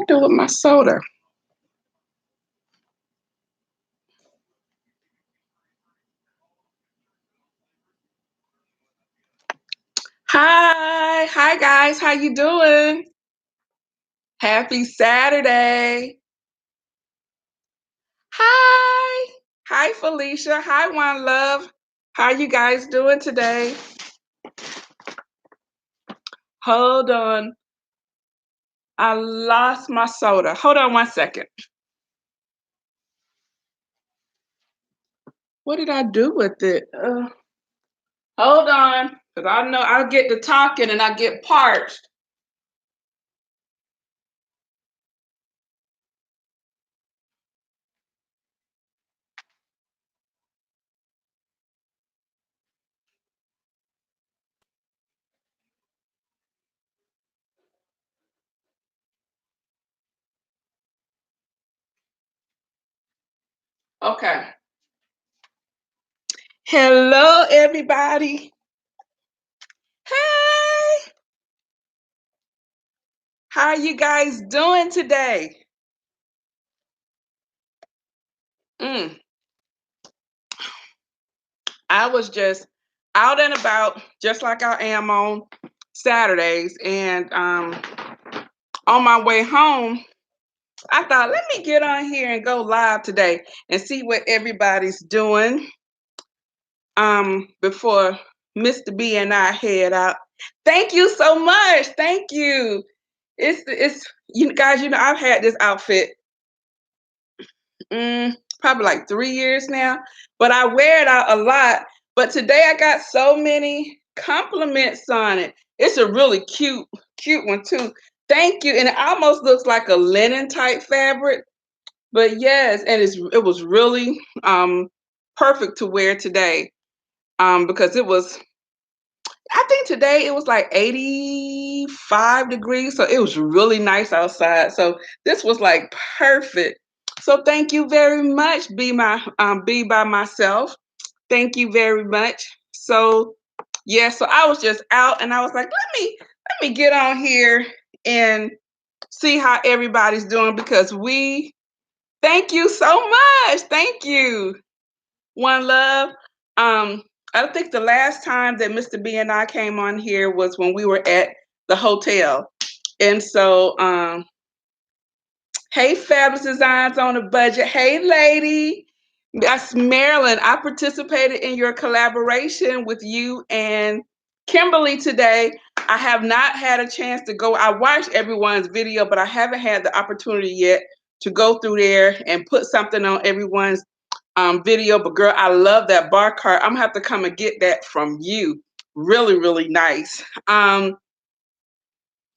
I do with my soda? Hi guys, how you doing? Happy Saturday. Hi. Hi Felicia. Hi One Love. How you guys doing today? Hold on. I lost my soda. Hold on 1 second. What did I do with it? Hold on, because I know I'll get to talking and I get parched. Okay. Hello, everybody. Hey, how are you guys doing today? Mm, I was just out and about, just like I am on Saturdays, and on my way home, I thought, let me get on here and go live today and see what everybody's doing before Mr. B and I head out. Thank you so much. Thank you. It's you guys, I've had this outfit probably like 3 years now, but I wear it out a lot. But today I got so many compliments on it. It's a really cute one too. Thank you. And it almost looks like a linen type fabric. But yes, and it was really perfect to wear today. Because it was, I think today it was like 85 degrees. So it was really nice outside. So this was like perfect. So thank you very much, Be by myself. Thank you very much. So yeah, so I was just out and I was like, let me get on here and see how everybody's doing because we thank you so much. Thank you. One love. Um, I think the last time that Mr. B and I came on here was when we were at the hotel. And so hey, Fabulous Designs on a Budget. Hey, lady. That's Marilyn. I participated in your collaboration with you and Kimberly today. I have not had a chance to go. I watched everyone's video, but I haven't had the opportunity yet to go through there and put something on everyone's video. But girl, I love that bar cart. I'm gonna have to come and get that from you. Really, really nice.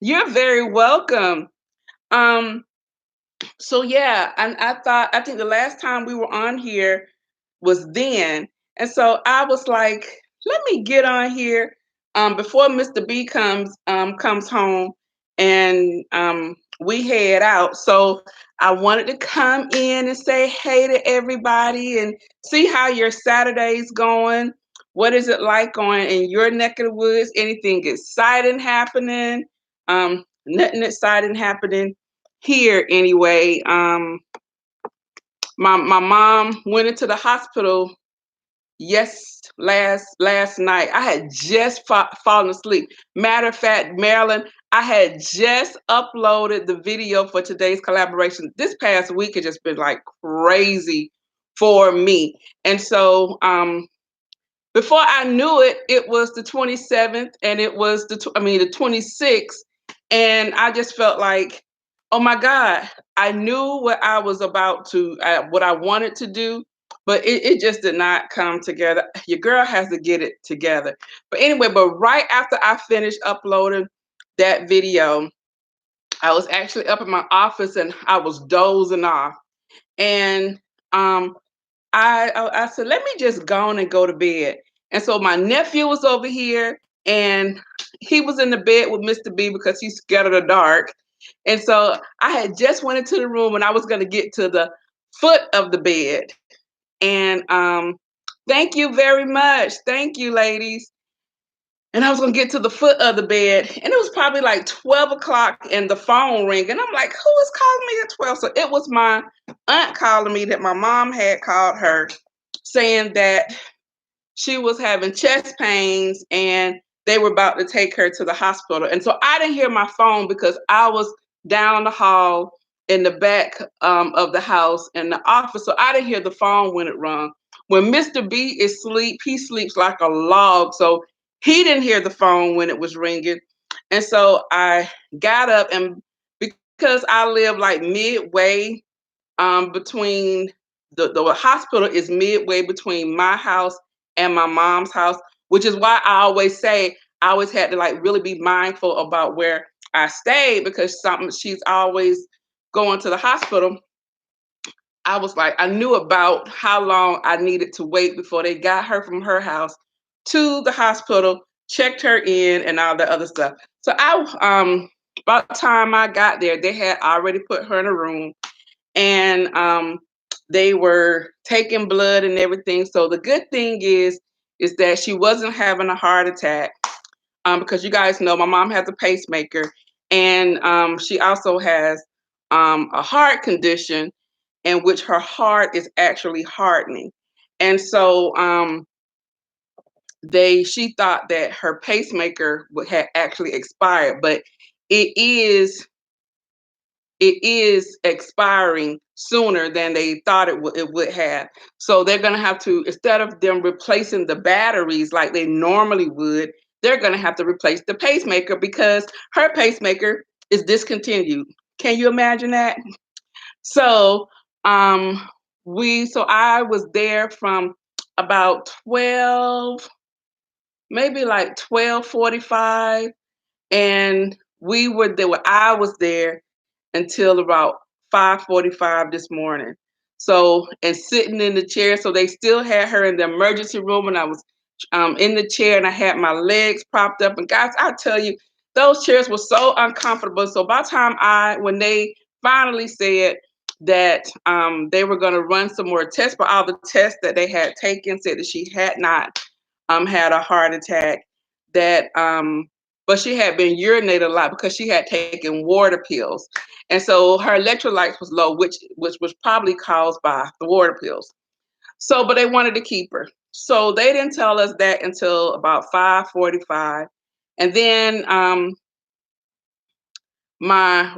You're very welcome. Um, so yeah, and I think the last time we were on here was then. And so I was like, let me get on here before Mr. B comes home and we head out. So I wanted to come in and say hey to everybody and see how your Saturday's going. What is it like going in your neck of the woods? Anything exciting happening? Nothing exciting happening here anyway. My mom went into the hospital last night. I had just fallen asleep. Matter of fact, Marilyn, I had just uploaded the video for today's collaboration. This past week has just been like crazy for me. And so before I knew it, it was the 27th and it was the 26th. And I just felt like, oh my God, I knew what I was about to, what I wanted to do, but it just did not come together. Your girl has to get it together. But anyway, but right after I finished uploading that video, I was actually up in my office and I was dozing off. And I said, let me just go on and go to bed. And so my nephew was over here and he was in the bed with Mr. B because he's scared of the dark. And so I had just went into the room and I was going to get to the foot of the bed. And thank you very much. Thank you, ladies. And I was gonna get to the foot of the bed, and it was probably like 12 o'clock, and the phone ring, and I'm like, who is calling me at 12? So it was my aunt calling me that my mom had called her, saying that she was having chest pains and they were about to take her to the hospital. And so I didn't hear my phone because I was down the hall in the back of the house in the office. So I didn't hear the phone when it rung. When Mr. B is asleep, he sleeps like a log. So he didn't hear the phone when it was ringing. And so I got up, and because I live like midway between the hospital is midway between my house and my mom's house, which is why I always say I always had to like really be mindful about where I stayed, because something she's always going to the hospital. I was like, I knew about how long I needed to wait before they got her from her house to the hospital, checked her in, and all the other stuff. So about the time I got there, they had already put her in a room, and they were taking blood and everything. So the good thing is that she wasn't having a heart attack, because you guys know my mom has a pacemaker, and she also has a heart condition in which her heart is actually hardening. And so she thought that her pacemaker had actually expired, but it is it is expiring sooner than they thought it would have. So they're going to have to, instead of them replacing the batteries like they normally would, they're going to have to replace the pacemaker because her pacemaker is discontinued. Can you imagine that? So so I was there from about 12, maybe like 12:45, and I was there until about 5:45 this morning. So, and sitting in the chair, so they still had her in the emergency room, and I was in the chair, and I had my legs propped up. And guys, I tell you, those chairs were so uncomfortable. So by the time when they finally said that they were going to run some more tests, but all the tests that they had taken said that she had not had a heart attack, that but she had been urinated a lot because she had taken water pills. And so her electrolytes was low, which was probably caused by the water pills. So, but they wanted to keep her. So they didn't tell us that until about 5:45. And then my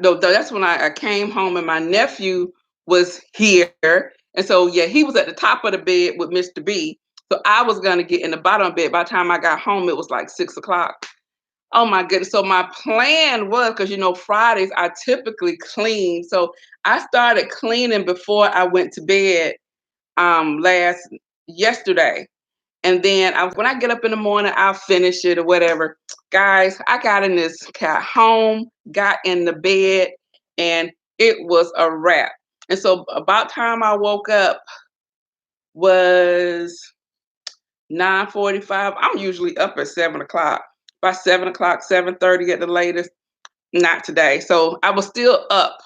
that's when I came home, and my nephew was here. And so yeah, he was at the top of the bed with Mr. B. So I was gonna get in the bottom bed. By the time I got home, it was like 6 o'clock. Oh my goodness. So my plan was, because Fridays I typically clean. So I started cleaning before I went to bed last yesterday. And then when I get up in the morning, I'll finish it or whatever. Guys, I got home, got in the bed, and it was a wrap. And so about time I woke up was 9:45. I'm usually up at 7 o'clock. By 7 o'clock, 7:30 at the latest. Not today. So I was still up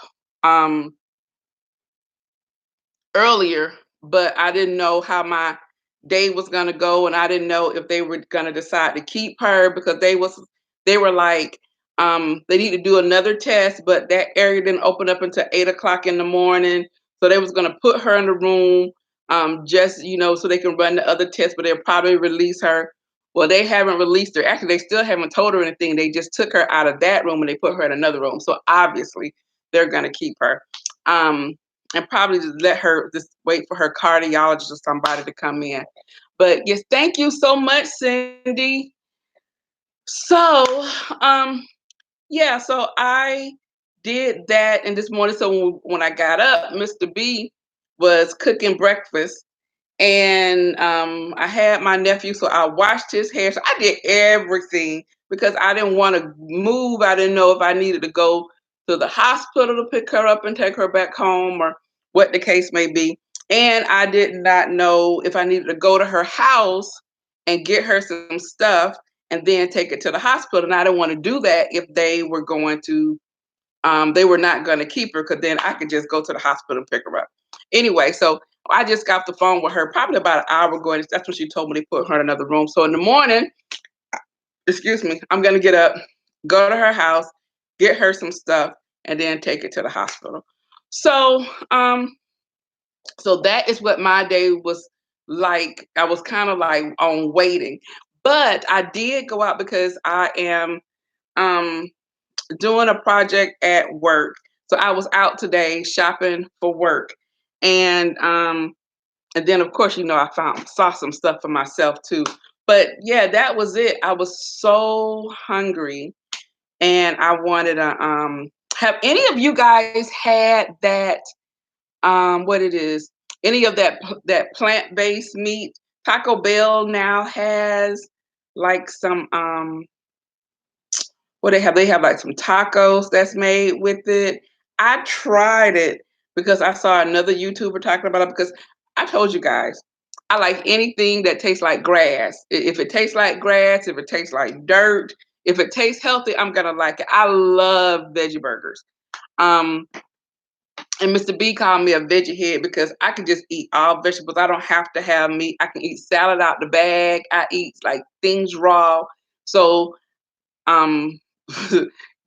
earlier, but I didn't know how my day was gonna go, and I didn't know if they were gonna decide to keep her, because they were like they need to do another test, but that area didn't open up until 8 o'clock in the morning. So they was gonna put her in the room just so they can run the other test, but they'll probably release her. Well, they haven't released her. Actually, they still haven't told her anything. They just took her out of that room and they put her in another room. So obviously they're gonna keep her. And probably just wait for her cardiologist or somebody to come in. But yes, thank you so much, Cindy. So, so I did that, and this morning, so when I got up, Mr. B was cooking breakfast, and I had my nephew, so I washed his hair. So I did everything because I didn't want to move. I didn't know if I needed to go to the hospital to pick her up and take her back home, or what the case may be. And I did not know if I needed to go to her house and get her some stuff and then take it to the hospital. And I didn't want to do that if they were not going to keep her, because then I could just go to the hospital and pick her up. Anyway, so I just got off the phone with her probably about an hour ago, and that's when she told me they put her in another room. So in the morning, excuse me, I'm gonna get up, go to her house, get her some stuff, and then take it to the hospital. So so that is what my day was like. I was kind of like on waiting. But I did go out because I am um doing a project at work. So I was out today shopping for work. And then of course, I saw some stuff for myself too. But yeah, that was it. I was so hungry and I wanted to have any of you guys had that what it is, any of that plant-based meat. Taco Bell now has like some what they have like some tacos that's made with it. I tried it because I saw another YouTuber talking about it, because I told you guys I like anything that tastes like grass. If it tastes like grass, if it tastes like dirt, if it tastes healthy, I'm gonna like it. I love veggie burgers. Um, and Mr. B called me a veggie head because I can just eat all vegetables. I don't have to have meat. I can eat salad out the bag. I eat like things raw. So um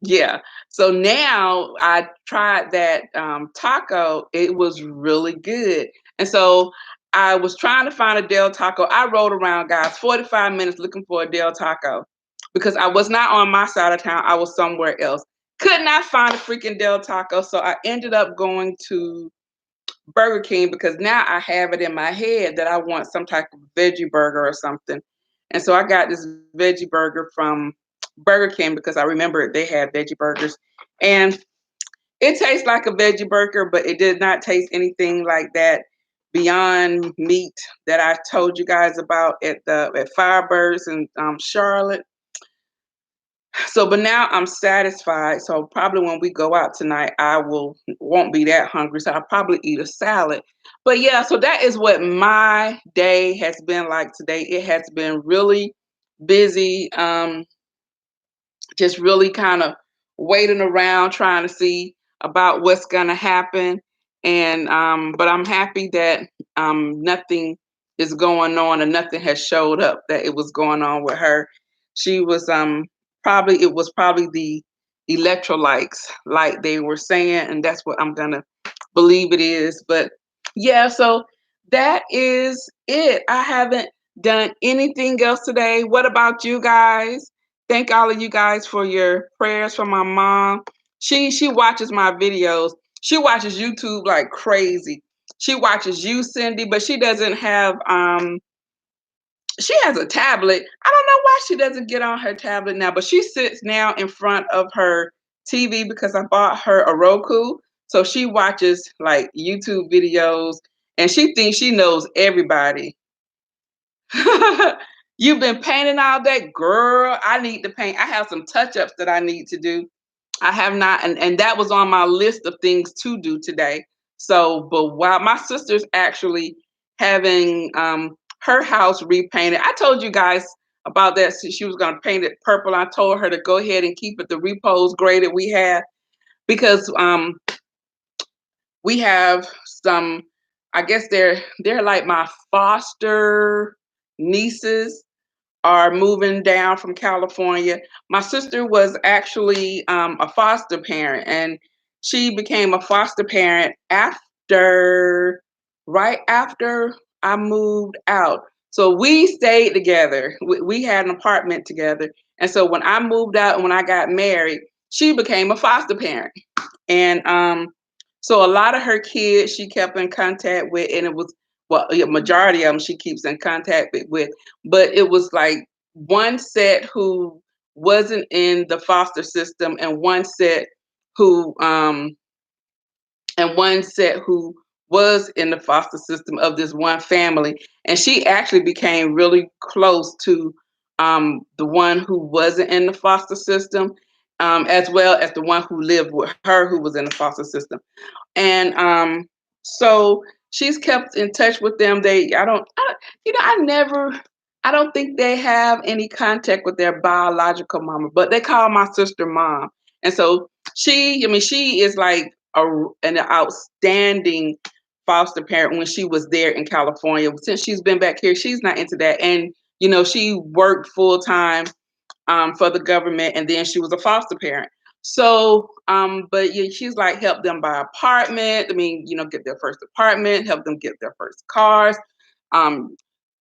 yeah. So now I tried that taco. It was really good. And so I was trying to find a Del Taco. I rode around, guys, 45 minutes looking for a Del Taco because I was not on my side of town. I was somewhere else. Could not find a freaking Del Taco. So I ended up going to Burger King because now I have it in my head that I want some type of veggie burger or something. And so I got this veggie burger from Burger King because I remember they had veggie burgers. And it tastes like a veggie burger, but it did not taste anything like that Beyond Meat that I told you guys about at Firebirds in Charlotte. So, but now I'm satisfied. So probably when we go out tonight, won't be that hungry. So I'll probably eat a salad. But yeah, so that is what my day has been like today. It has been really busy. Just really kind of waiting around, trying to see about what's gonna happen. And but I'm happy that nothing is going on and nothing has showed up that it was going on with her. She was probably it was probably the electrolytes, like they were saying, and that's what I'm gonna believe it is. But yeah, so that is it. I haven't done anything else today. What about you guys? Thank all of you guys for your prayers for my mom. She watches my videos. She watches YouTube like crazy. She watches you, Cindy, but she doesn't have she has a tablet. I don't know why she doesn't get on her tablet now, but she sits now in front of her TV because I bought her a Roku. So she watches like YouTube videos and she thinks she knows everybody. You've been painting all day, girl. I need to paint. I have some touch-ups that I need to do. I have not, and that was on my list of things to do today. So, but while my sister's actually having her house repainted, I told you guys about that. So she was going to paint it purple. I told her to go ahead and keep it the repose gray that we have because we have some. I guess they're like my foster nieces are moving down from California. My sister was actually a foster parent, and she became a foster parent right after I moved out. So we stayed together. We had an apartment together. And so when I moved out and when I got married, she became a foster parent. And so a lot of her kids she kept in contact with, and it was well, a majority of them she keeps in contact with, but it was like one set who wasn't in the foster system, and who um, one set who was in the foster system of this one family, and she actually became really close to the one who wasn't in the foster system, as well as the one who lived with her who was in the foster system. And so she's kept in touch with them. I don't think they have any contact with their biological mama, but they call my sister mom. And so she is like an outstanding foster parent when she was there in California. Since she's been back here, she's not into that. And, you know, she worked full time for the government, and then she was a foster parent. So, but yeah, she's like help them buy apartment. I mean, you know, get their first apartment, help them get their first cars, um,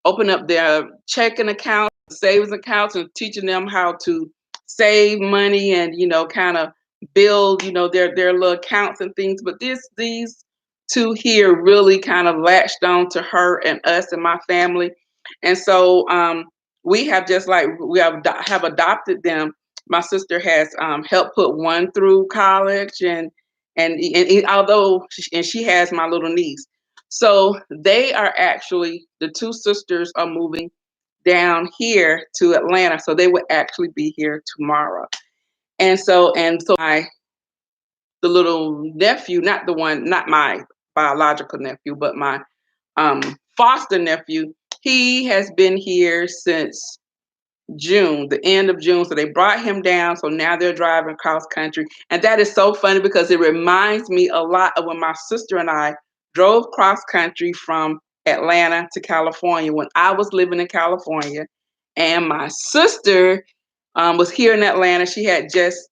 open up their checking accounts, savings accounts, and teaching them how to save money and, you know, kind of build, you know, their little accounts and things. But these two here really kind of latched on to her and us and my family, and so we have just like we have adopted them. My sister has helped put one through college, and although and she has my little niece, so they are actually the two sisters are moving down here to Atlanta, so they would actually be here tomorrow. And so my the little nephew, not the one, not my biological nephew, but my foster nephew, he has been here since June, the end of June. So they brought him down. So now they're driving cross country. And that is so funny because it reminds me a lot of when my sister and I drove cross country from Atlanta to California when I was living in California. And my sister was here in Atlanta. She had just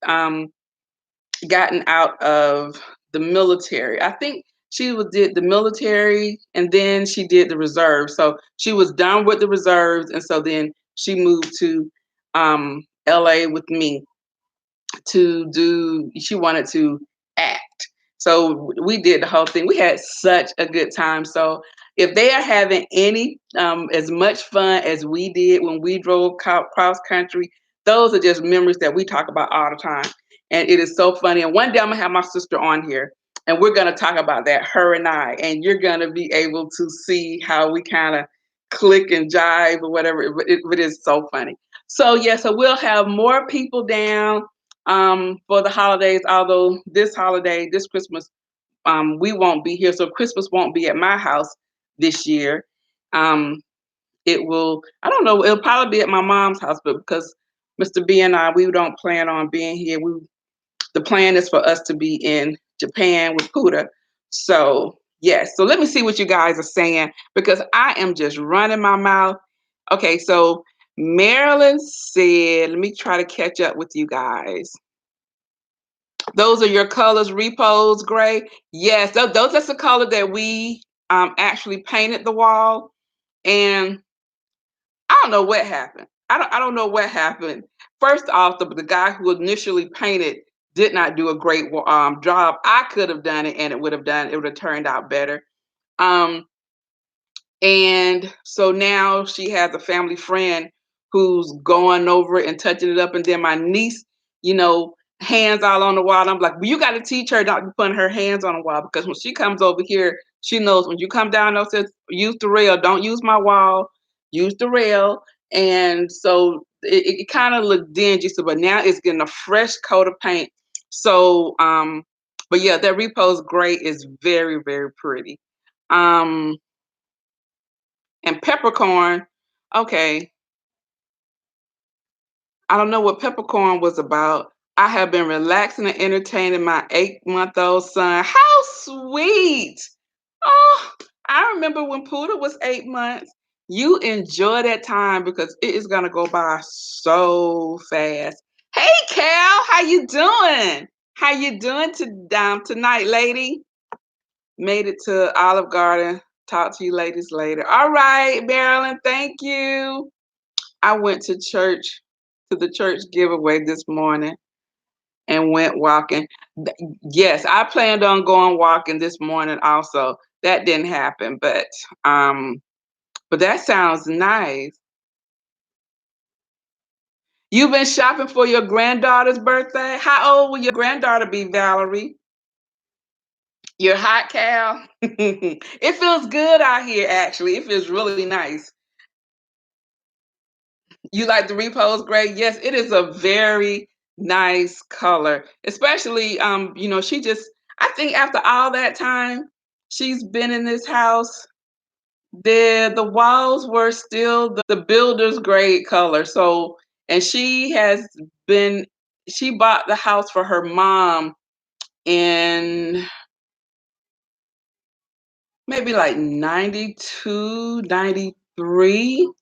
gotten out of the military. I think did the military and then she did the reserve. So she was done with the reserves, and so then she moved to LA with me to do. She wanted to act, so we did the whole thing. We had such a good time. So if they are having any as much fun as we did when we drove cross country, those are just memories that we talk about all the time, and it is so funny. And one day I'm gonna have my sister on here, and we're gonna talk about that, her and I, and you're gonna be able to see how we kind of click and jive or whatever. It is so funny. So yeah, so we'll have more people down for the holidays. Although this holiday, this Christmas, we won't be here, so Christmas won't be at my house this year. Um, it will. I don't know. It'll probably be at my mom's house, but because Mr. B and I, we don't plan on being here. The plan is for us to be in Japan with Puda. So yes. So let me see what you guys are saying because I am just running my mouth. Okay, so Marilyn said, let me try to catch up with you guys. Those are your colors, repos, gray. Yes, those that's the color that we actually painted the wall. And I don't know what happened. I don't know what happened. First off, the guy who initially painted did not do a great job. I could have done it, and it would have turned out better. Um, and so now she has a family friend who's going over it and touching it up. And then my niece, you know, hands all on the wall. And I'm like, well, you got to teach her not to put her hands on the wall because when she comes over here, she knows when you come down, those says, use the rail. Don't use my wall. Use the rail. And so it kind of looked dingy. So, but now it's getting a fresh coat of paint. So, but yeah, that repose gray is very, very pretty. Um, and peppercorn, okay, I don't know what peppercorn was about. I have been relaxing and entertaining my 8-month-old son. How sweet! Oh, I remember when Poodle was 8 months. You enjoy that time because it is gonna go by so fast. Hey, Cal, how you doing? How you doing tonight, lady? Made it to Olive Garden. Talk to you ladies later. All right, Marilyn, thank you. I went to church, to the church giveaway this morning and went walking. Yes, I planned on going walking this morning also. That didn't happen, but that sounds nice. You've been shopping for your granddaughter's birthday? How old will your granddaughter be, Valerie? You're hot, Cal? It feels good out here, actually. It feels really nice. You like the repose gray? Yes, it is a very nice color. Especially you know, she just I think after all that time she's been in this house, the walls were still the builder's grade color. So and been she bought the house for her mom in maybe like 92, 93.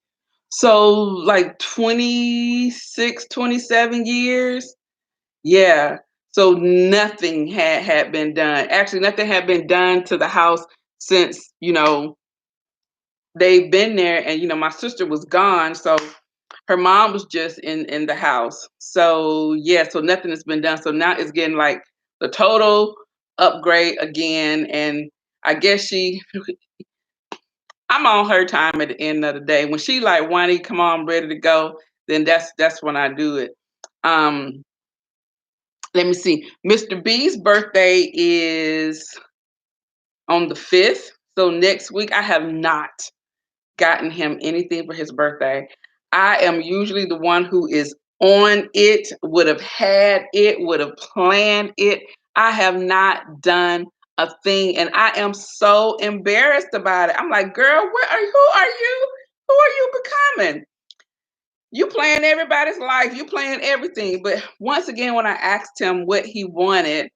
So like 26, 27 years. Yeah. So nothing had been done. Actually, nothing had been done to the house since, they've been there, and my sister was gone, so her mom was just in the house. So yeah, so nothing has been done. So now it's getting like the total upgrade again, and I guess I'm on her time at the end of the day. When she like, Juani, come on, I'm ready to go, then that's when I do it. Um, let me see. Mr. B's birthday is on the 5th. So next week I have not gotten him anything for his birthday. I am usually the one who is on it, would have had it, would have planned it. I have not done a thing, and I am so embarrassed about it. I'm like, girl, where are you? Who are you? Who are you becoming? You playing everybody's life. You playing everything. But once again, when I asked him what he wanted,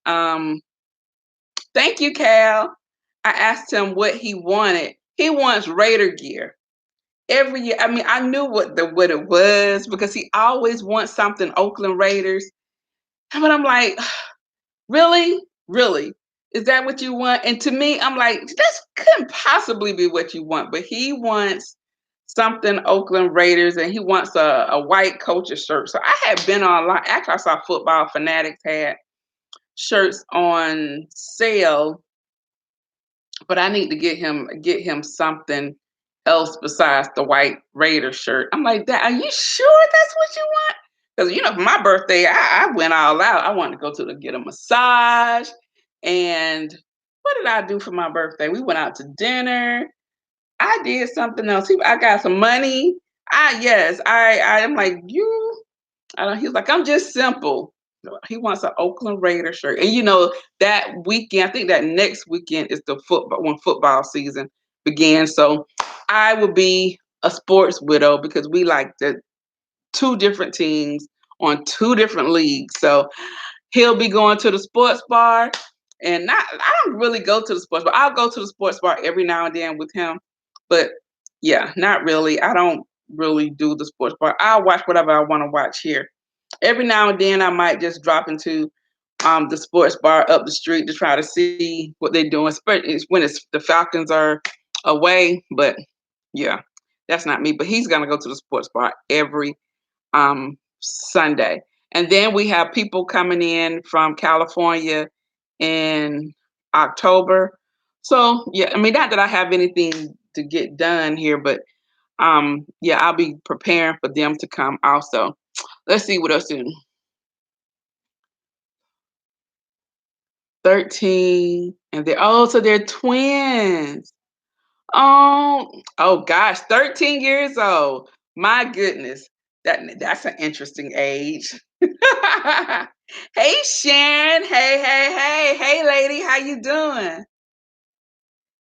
thank you, Cal. I asked him what he wanted. He wants Raider gear every year. I mean, I knew what it was because he always wants something Oakland Raiders. But I'm like, really, really, is that what you want? And to me, I'm like, this couldn't possibly be what you want. But he wants something Oakland Raiders, and he wants a white coach's shirt. So I had been online. Actually, I saw Football Fanatics had shirts on sale, but I need to get him something else besides the white Raider shirt. I'm like, that. Are you sure that's what you want? Because for my birthday, I went all out. I wanted to go to get a massage, and what did I do for my birthday? We went out to dinner. I did something else. I got some money. Yes, I am like you. I don't. He's like, I'm just simple. He wants an Oakland Raider shirt, and that weekend. I think that next weekend is the football when football season begins. So I will be a sports widow because we like the two different teams on two different leagues. So he'll be going to the sports bar, and not. I don't really go to the sports bar. I'll go to the sports bar every now and then with him, but yeah, not really. I don't really do the sports bar. I'll watch whatever I want to watch here. Every now and then, I might just drop into the sports bar up the street to try to see what they're doing, especially when the Falcons are away. But yeah, that's not me. But he's gonna go to the sports bar every Sunday. And then we have people coming in from California in October. So yeah, I mean, not that I have anything to get done here, but yeah, I'll be preparing for them to come also. Let's see what else. 13, and so they're twins. Oh gosh, 13 years old. My goodness. That's an interesting age. Hey Sharon. Hey lady, how you doing?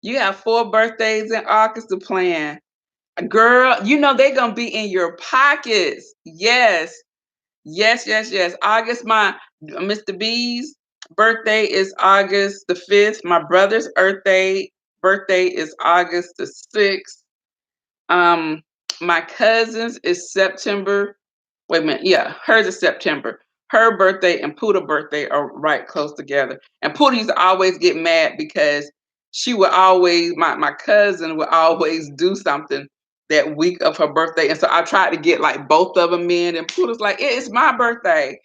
You have 4 birthdays in August to plan. Girl, they're gonna be in your pockets. Yes. Yes, yes, yes. August, my Mr. B's birthday is August the 5th. My brother's birthday is August the 6th. Um, my cousin's is September. Wait a minute. Yeah, hers is September. Her birthday and Puda's birthday are right close together. And Puda used to always get mad because she would always, my cousin would always do something that week of her birthday. And so I tried to get like both of them in, and Puda's like, it's my birthday.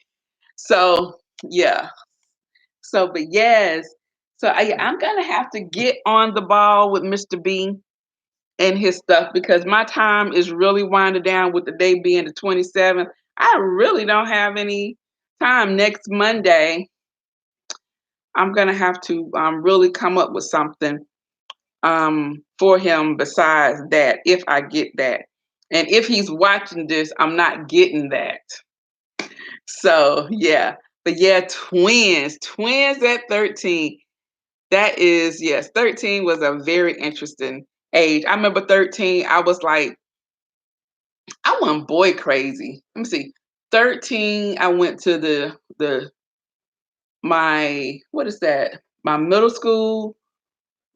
So yeah. So, but yes. So I'm gonna have to get on the ball with Mr. B and his stuff because my time is really winding down with the day being the 27th. I really don't have any time next Monday. I'm gonna have to really come up with something for him besides that if I get that. And if he's watching this, I'm not getting that. So yeah. But yeah, twins at 13. That is, yes, 13 was a very interesting age. I remember 13, I was like, I went boy crazy. Let me see. 13, I went to my what is that? My middle school.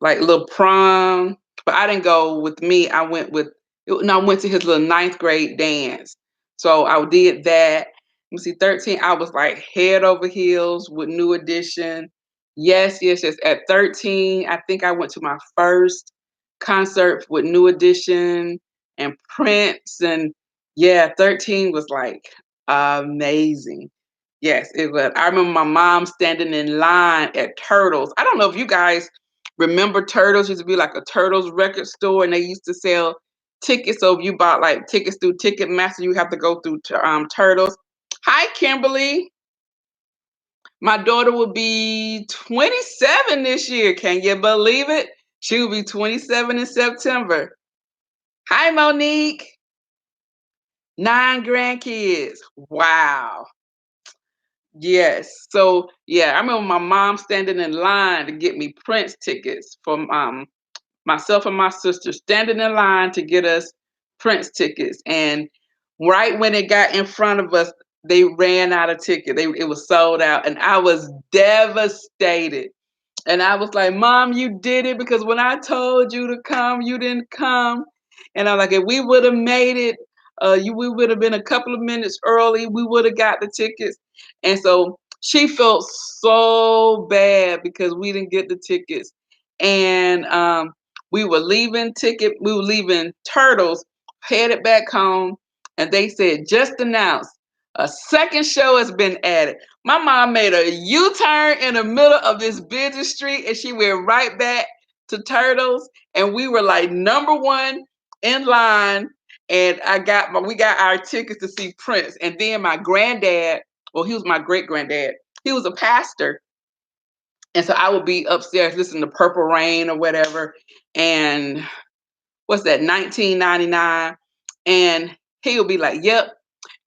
like little prom, but I didn't go with me. I went with no, I went to his little ninth grade dance. So I did that. Let me see, 13, I was like head over heels with New Edition. Yes, yes, yes. At 13, I think I went to my first concert with New Edition and Prince. And yeah, 13 was like amazing. Yes, it was. I remember my mom standing in line at Turtles. I don't know if you guys remember Turtles. Used to be like a Turtles record store, and they used to sell tickets. So if you bought like tickets through Ticketmaster, you have to go through Turtles. Hi, Kimberly. My daughter will be 27 this year. Can you believe it? She will be 27 in September. Hi, Monique. 9 grandkids. Wow. Yes. So yeah, I remember my mom standing in line to get me Prince tickets from myself and my sister standing in line to get us Prince tickets. And right when it got in front of us, they ran out of tickets. It was sold out, and I was devastated. And I was like, Mom, you did it because when I told you to come, you didn't come. And I'm like, if we would have made it, we would have been a couple of minutes early. We would have got the tickets. And so she felt so bad because we didn't get the tickets. And we were leaving Turtles, headed back home. And they said, just announced, a second show has been added. My mom made a U-turn in the middle of this busy street and she went right back to Turtles. And we were like number one in line. And we got our tickets to see Prince. And then my granddad, well, he was my great granddad. He was a pastor. And so I would be upstairs listening to Purple Rain or whatever. And what's that, 1999? And he'll be like, yep,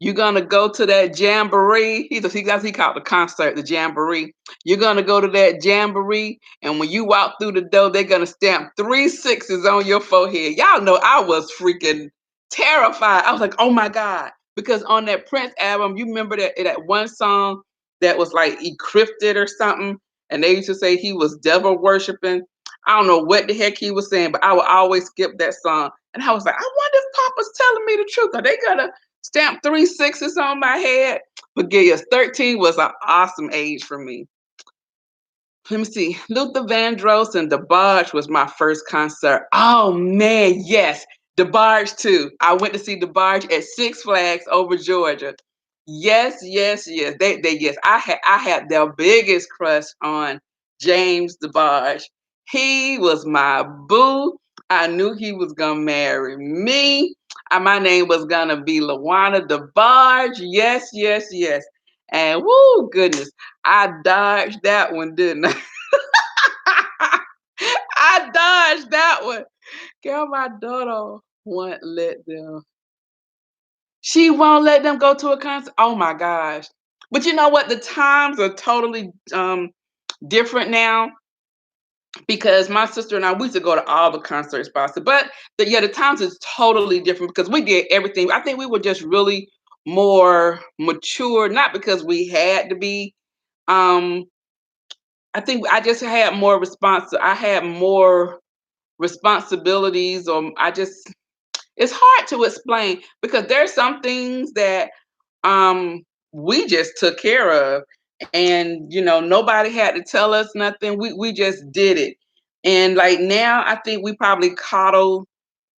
you're gonna go to that jamboree. He called the concert the jamboree. You're gonna go to that jamboree, and when you walk through the door, they're gonna stamp 3 6s on your forehead. Y'all know I was freaking terrified. I was like, oh my God. Because on that Prince album, you remember that one song that was like encrypted or something, and they used to say he was devil worshiping. I don't know what the heck he was saying, but I would always skip that song. And I was like, I wonder if Papa's telling me the truth. Are they gonna stamp 3 6s on my head? But yes, 13 was an awesome age for me. Let me see. Luther Vandross and DeBarge was my first concert. Oh man, yes. DeBarge too. I went to see DeBarge at Six Flags over Georgia. Yes, yes, yes. They yes. I had their biggest crush on James DeBarge. He was my boo. I knew he was gonna marry me. My name was gonna be Lawana DeBarge. Yes, yes, yes. And woo, goodness, I dodged that one, didn't I? I dodged that one. Girl, my daughter won't let them. She won't let them go to a concert. Oh my gosh. But you know what? The times are totally different now because my sister and I we used to go to all the concerts, Boston. But the times is totally different because we did everything. I think we were just really more mature, not because we had to be. Um, I think I just had more response. I had more responsibilities, or I just it's hard to explain because there's some things that we just took care of, and nobody had to tell us nothing. We just did it. And like now I think we probably coddle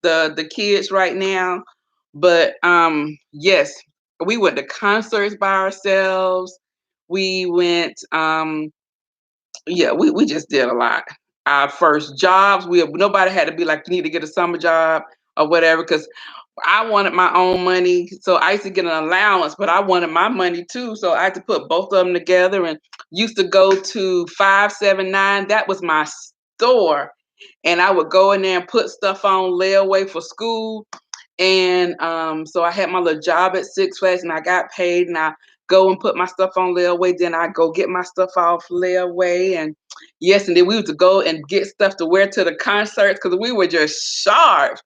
the kids right now. But yes, we went to concerts by ourselves. We went yeah, we just did a lot. Our first jobs, nobody had to be like, you need to get a summer job or whatever, because I wanted my own money. So I used to get an allowance, but I wanted my money too. So I had to put both of them together and used to go to 579. That was my store. And I would go in there and put stuff on layaway for school. And so I had my little job at Six Flags and I got paid and I go and put my stuff on layaway. Then I go get my stuff off layaway. And yes, and then we used to go and get stuff to wear to the concerts because we were just sharp.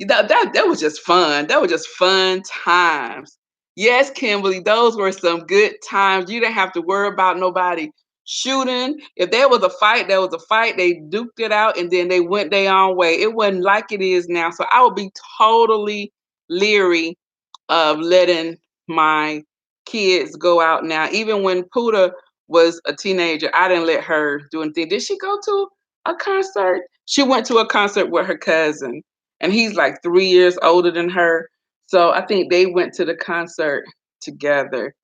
That was just fun. That was just fun times. Yes, Kimberly, those were some good times. You didn't have to worry about nobody shooting. If there was a fight, there was a fight. They duked it out and then they went their own way. It wasn't like it is now. So I would be totally leery of letting my kids go out now. Even when Puda was a teenager, I didn't let her do anything. Did she go to a concert? She went to a concert with her cousin, and he's like 3 years older than her. So I think they went to the concert together.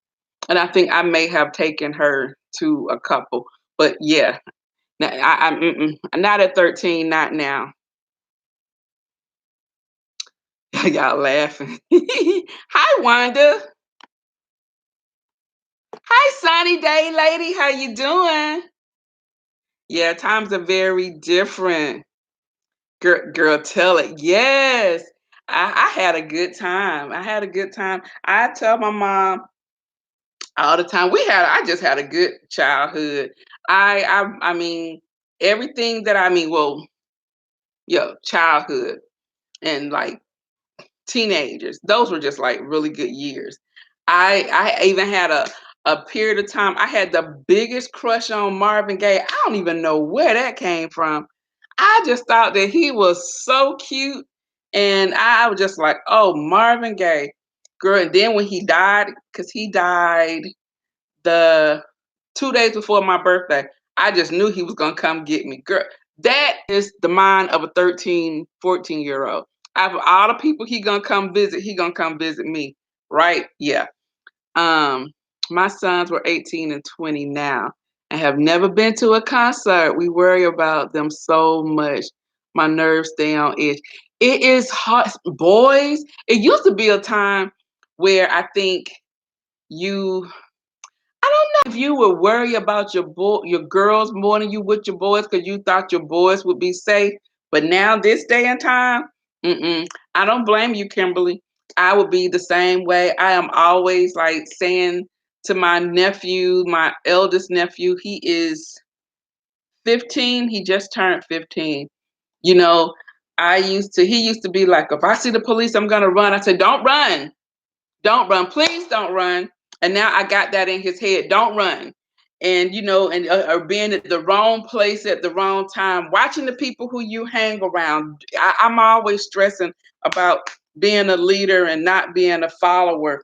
And I think I may have taken her to a couple. But yeah, not at 13, not now. Y'all laughing. Hi, Wanda. Hi, sunny day lady. How you doing? Yeah, times are very different. Girl, tell it. Yes. I had a good time. I had a good time. I tell my mom all the time. I just had a good childhood. I mean everything that well, childhood and like teenagers. Those were just like really good years. I even had a period of time I had the biggest crush on Marvin Gaye. I don't even know where that came from. I just thought that he was so cute, and I was just like, "Oh, Marvin Gaye." Girl, and then when he died, cuz he died the 2 days before my birthday, I just knew he was gonna come get me. Girl, that is the mind of a 13, 14-year old. Out of all the people he gonna come visit me. Right? Yeah. Um, my sons were 18 and 20 now and have never been to a concert. We worry about them so much. My nerves stay on edge. It is hard. Boys, it used to be a time where I think you I don't know if you would worry about your girls more than you would your boys because you thought your boys would be safe. But now this day and time, mm-mm, I don't blame you, Kimberly. I would be the same way. I am always like saying to my nephew, my eldest nephew, he is 15. He just turned 15. You know, he used to be like, if I see the police, I'm gonna run. I said, don't run. Don't run. Please don't run. And now I got that in his head. Don't run. And or being at the wrong place at the wrong time, watching the people who you hang around. I'm always stressing about being a leader and not being a follower.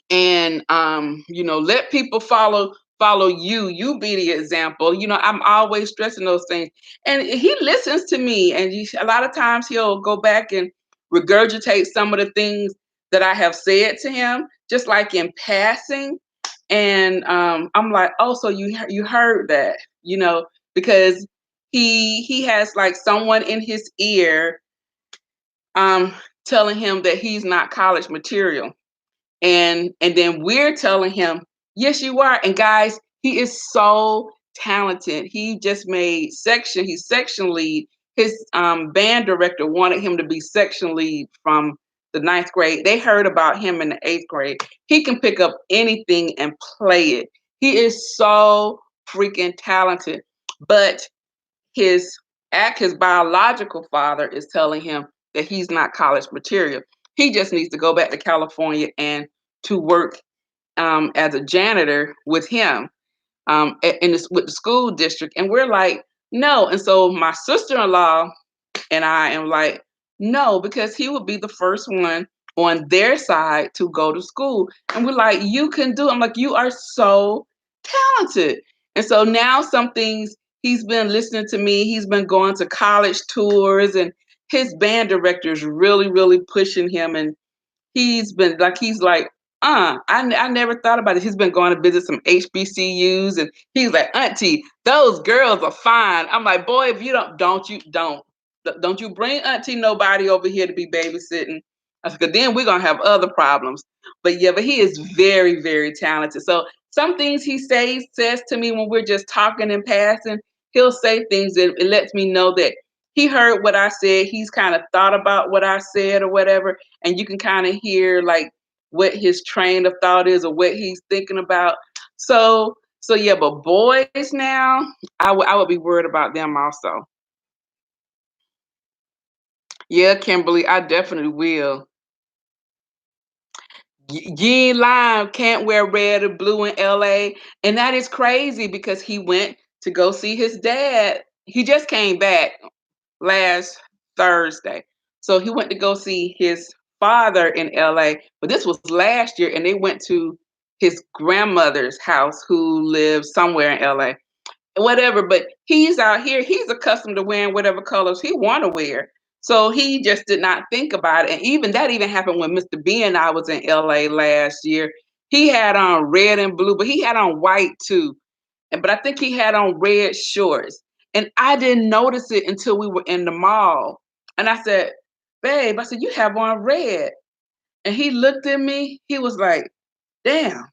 And let people follow you. You be the example. I'm always stressing those things. And he listens to me, and a lot of times he'll go back and regurgitate some of the things that I have said to him, just like in passing. And I'm like, oh, so you heard that, because he has like someone in his ear um telling him that he's not college material, and then we're telling him, yes, you are. And guys, he is so talented. He just made section. He's section lead. His band director wanted him to be section lead from the ninth grade. They heard about him in the eighth grade. He can pick up anything and play it. He is so freaking talented. But his his biological father is telling him that he's not college material. He just needs to go back to California and to work as a janitor with him with the school district. And we're like, no. And so my sister-in-law and I am like, no, because he would be the first one on their side to go to school. And we're like, you can do it. I'm like, you are so talented. And so now some things he's been listening to me. He's been going to college tours, and his band director is really, really pushing him. And he's like, I never thought about it. He's been going to visit some HBCUs, and he's like, Auntie, those girls are fine. I'm like, boy, if you don't you bring Auntie nobody over here to be babysitting. I said, 'cause then we're gonna have other problems. But yeah, but he is very, very talented. So some things he says to me when we're just talking and passing, he'll say things that it lets me know that he heard what I said. He's kind of thought about what I said or whatever, and you can kind of hear like what his train of thought is or what he's thinking about. So yeah, but boys now, I would be worried about them also. Yeah, Kimberly, I definitely will. You ain't lying. Can't wear red or blue in LA. And that is crazy because he went to go see his dad. He just came back last Thursday. So he went to go see his father in LA. But this was last year, and they went to his grandmother's house who lives somewhere in LA. Whatever, but he's out here, he's accustomed to wearing whatever colors he want to wear. So he just did not think about it. And even that even happened when Mr. B and I was in LA last year. He had on red and blue, but he had on white too. And but I think he had on red shorts. And I didn't notice it until we were in the mall. And I said, babe, I said, you have on red. And he looked at me, he was like, damn.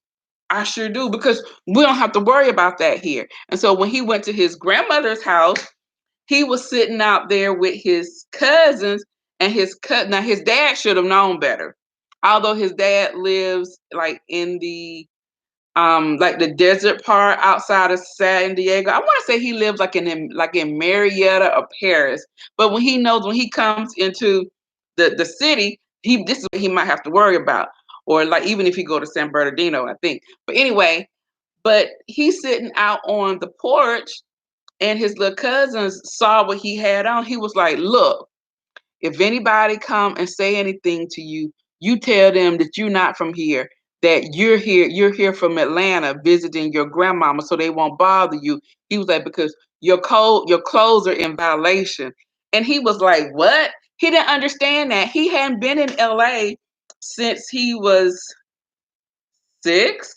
I sure do because we don't have to worry about that here. And so when he went to his grandmother's house, he was sitting out there with his cousins and his cousin. Now his dad should have known better, although his dad lives like the desert part outside of San Diego. I want to say he lives like in Marietta or Paris. But when he knows when he comes into the city, this is what he might have to worry about. Or like even if he go to San Bernardino, I think. But anyway, but he's sitting out on the porch and his little cousins saw what he had on. He was like, look, if anybody come and say anything to you, you tell them that you're not from here, that you're here from Atlanta visiting your grandmama so they won't bother you. He was like, because your clothes are in violation. And he was like, what? He didn't understand that. He hadn't been in LA since he was 6.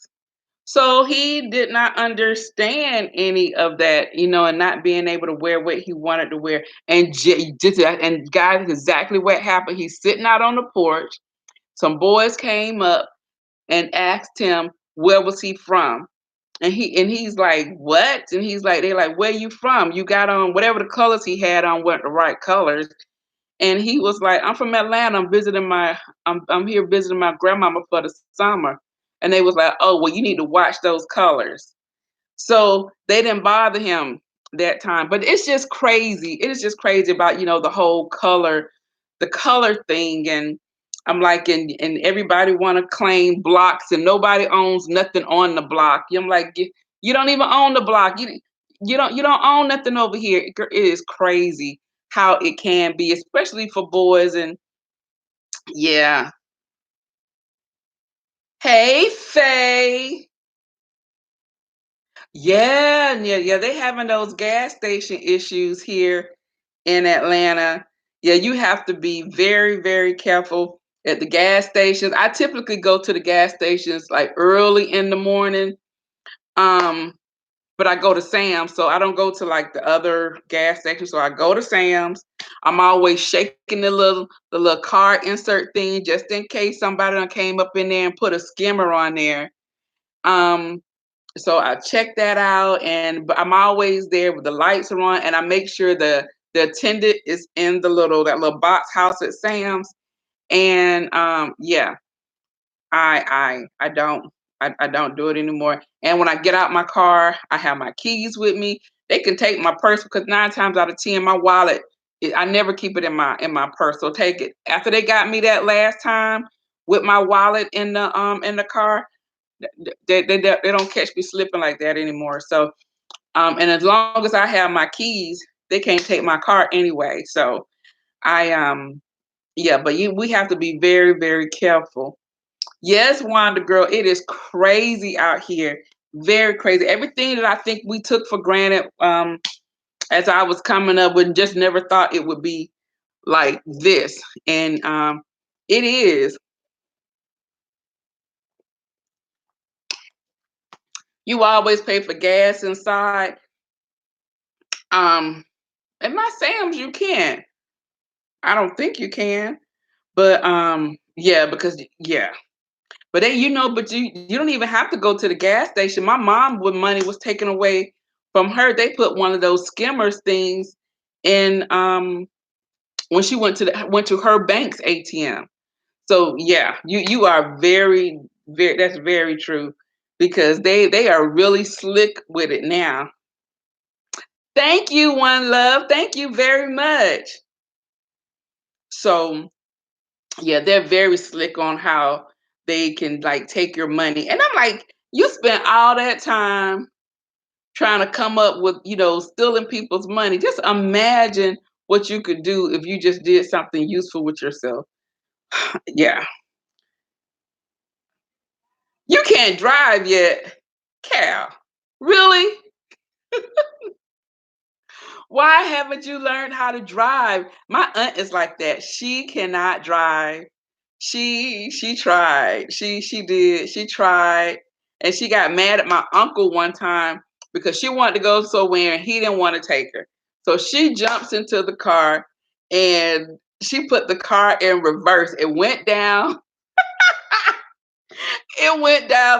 So he did not understand any of that, and not being able to wear what he wanted to wear. And just and guys, exactly what happened. He's sitting out on the porch. Some boys came up and asked him where was he from, and he's like, what? And he's like, they're like, where you from? You got on whatever the colors he had on weren't the right colors. And he was like, I'm from Atlanta. I'm here visiting my grandmama for the summer. And they was like, oh, well, you need to watch those colors. So they didn't bother him that time. But it's just crazy. It is just crazy about, the whole the color thing. And I'm like, and everybody want to claim blocks and nobody owns nothing on the block. I'm like, you don't even own the block. You don't own nothing over here. It is crazy how it can be, especially for boys. And yeah. Hey, Faye. Yeah, yeah, yeah. They having those gas station issues here in Atlanta. Yeah, you have to be very, very careful at the gas stations. I typically go to the gas stations like early in the morning. Um, but I go to Sam's, so I don't go to like the other gas stations. So I go to Sam's. I'm always shaking the little card insert thing just in case somebody done came up in there and put a skimmer on there. Um, so I check that out, and but I'm always there with the lights are on, and I make sure the attendant is in that little box house at Sam's. And yeah, I don't do it anymore. And when I get out my car, I have my keys with me. They can take my purse because 9 times out of 10, my wallet, I never keep it in my purse. So take it. After they got me that last time with my wallet in the car, they don't catch me slipping like that anymore. So and as long as I have my keys, they can't take my car anyway. So I yeah, but we have to be very, very careful. Yes, Wanda girl, it is crazy out here. Very crazy. Everything that I think we took for granted as I was coming up with, just never thought it would be like this. And it is. You always pay for gas inside. Um at my Sam's you can. I don't think you can. But yeah, because yeah. But but you don't even have to go to the gas station. My mom, when money was taken away from her, they put one of those skimmers things in when she went to her bank's ATM. So yeah, you are very, very, that's very true because they are really slick with it now. Thank you, One Love. Thank you very much. So yeah, they're very slick on how they can like take your money. And I'm like, you spent all that time trying to come up with, stealing people's money. Just imagine what you could do if you just did something useful with yourself. Yeah. You can't drive yet. Cal. Really? Why haven't you learned how to drive? My aunt is like that. She cannot drive. She tried. She did. She tried. And she got mad at my uncle one time because she wanted to go somewhere and he didn't want to take her. So she jumps into the car and she put the car in reverse. It went down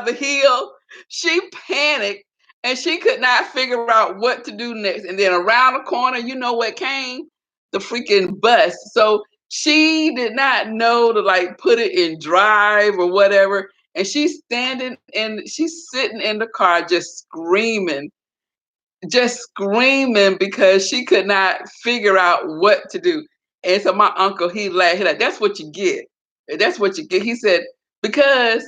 the hill. She panicked and she could not figure out what to do next. And then around the corner, you know what came? The freaking bus. So she did not know to like put it in drive or whatever. And she's sitting in the car just screaming because she could not figure out what to do. And so my uncle, he laughed. He like, that's what you get. That's what you get. He said, because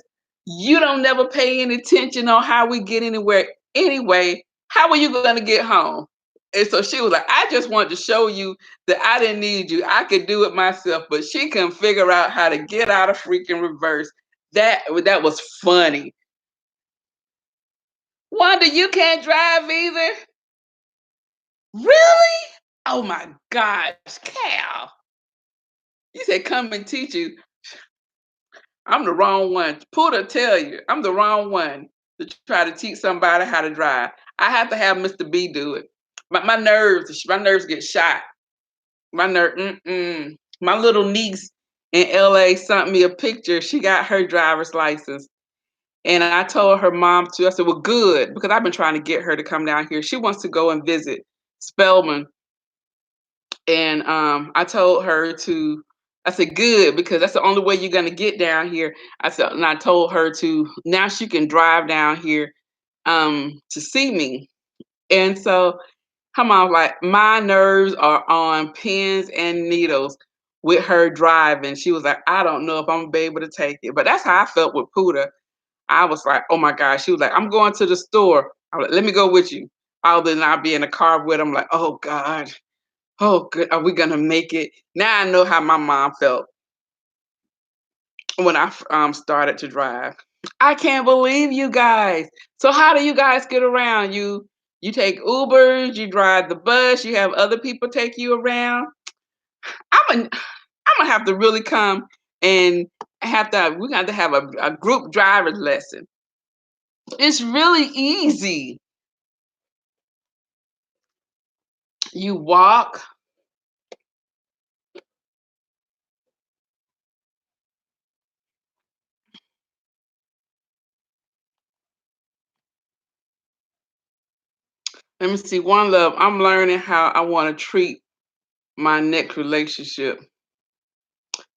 you don't never pay any attention on how we get anywhere anyway. How are you going to get home? And so she was like, I just wanted to show you that I didn't need you. I could do it myself. But she couldn't figure out how to get out of freaking reverse. That was funny. Wanda, you can't drive either? Really? Oh my gosh, Cal. You said come and teach you. I'm the wrong one. Puda tell you, I'm the wrong one to try to teach somebody how to drive. I have to have Mr. B do it. My nerves get shot. My little niece in LA sent me a picture. She got her driver's license. And I told her mom too. I said, well, good, because I've been trying to get her to come down here. She wants to go and visit Spelman. And I told her to, I said, good, because that's the only way you're going to get down here. And I told her to, now she can drive down here to see me. And so her mom was like, my nerves are on pins and needles with her driving. She was like, I don't know if I'm going to be able to take it. But that's how I felt with Puda. I was like, oh my gosh. She was like, I'm going to the store. I was like, let me go with you. Other than I'll be in the car with them, like, oh God. Oh, good. Are we gonna make it? Now I know how my mom felt when I started to drive. I can't believe you guys. So how do you guys get around? You take Ubers, you drive the bus, you have other people take you around. I'm gonna have to really come and we're gonna have to have a group driver's lesson. It's really easy. You walk. Let me see. One love. I'm learning how I want to treat my next relationship.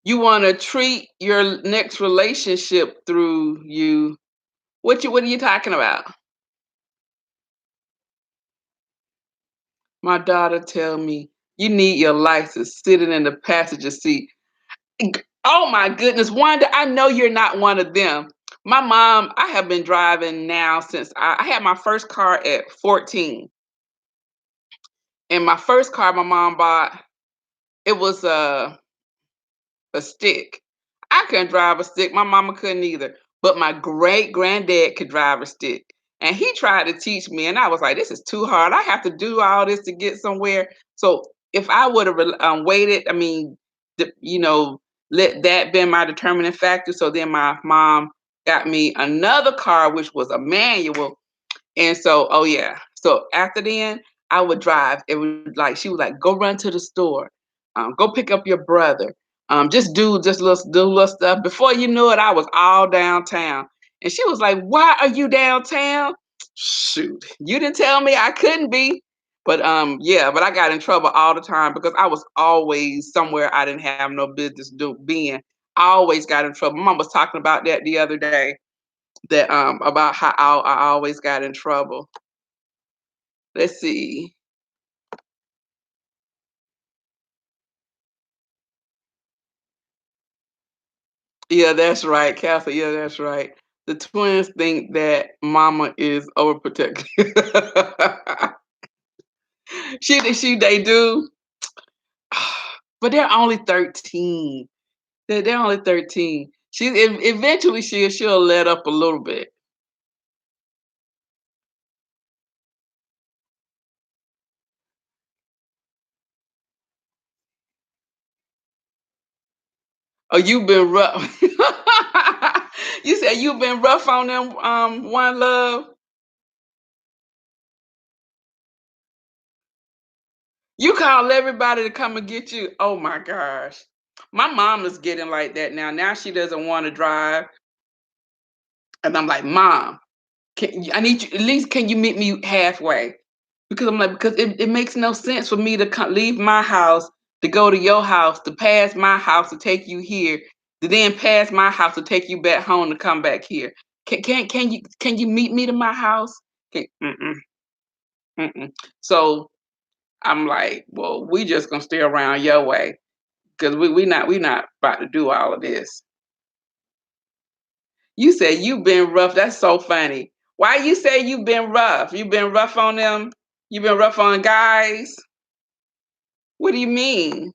You want to treat your next relationship through you. What are you talking about? My daughter tell me you need your license sitting in the passenger seat. Oh my goodness, Wanda, I know you're not one of them. My mom, I have been driving now since I had my first car at 14. And my first car my mom bought, it was a stick. I couldn't drive a stick. My mama couldn't either. But my great granddad could drive a stick. And he tried to teach me. And I was like, this is too hard. I have to do all this to get somewhere. So if I would have waited, I mean, let that been my determining factor. So then my mom got me another car, which was a manual. And so, oh yeah. So after then, I would drive. It was like she was like, go run to the store, go pick up your brother, just do little stuff. Before you knew it, I was all downtown. And she was like, why are you downtown? Shoot, you didn't tell me I couldn't be. But yeah, but I got in trouble all the time because I was always somewhere I didn't have no business being. I always got in trouble. Mom was talking about that the other day, that about how I always got in trouble. Let's see. Yeah, that's right, Castle. Yeah, that's right. The twins think that mama is overprotective. They do, but they're only 13. They're only 13. Eventually she'll let up a little bit. Oh, you've been rough. You said you've been rough on them, One Love. You call everybody to come and get you. Oh my gosh. My mom is getting like that now. Now she doesn't want to drive. And I'm like, Mom, I need you, at least can you meet me halfway? Because I'm like, because it makes no sense for me to leave my house to go to your house, to pass my house to take you here, to then pass my house to take you back home to come back here. Can you meet me to my house? Mm-mm, mm-mm. So I'm like, well, we just gonna stay around your way because we not about to do all of this. You said you've been rough. That's so funny. Why you say you've been rough? You've been rough on them? You've been rough on guys? What do you mean?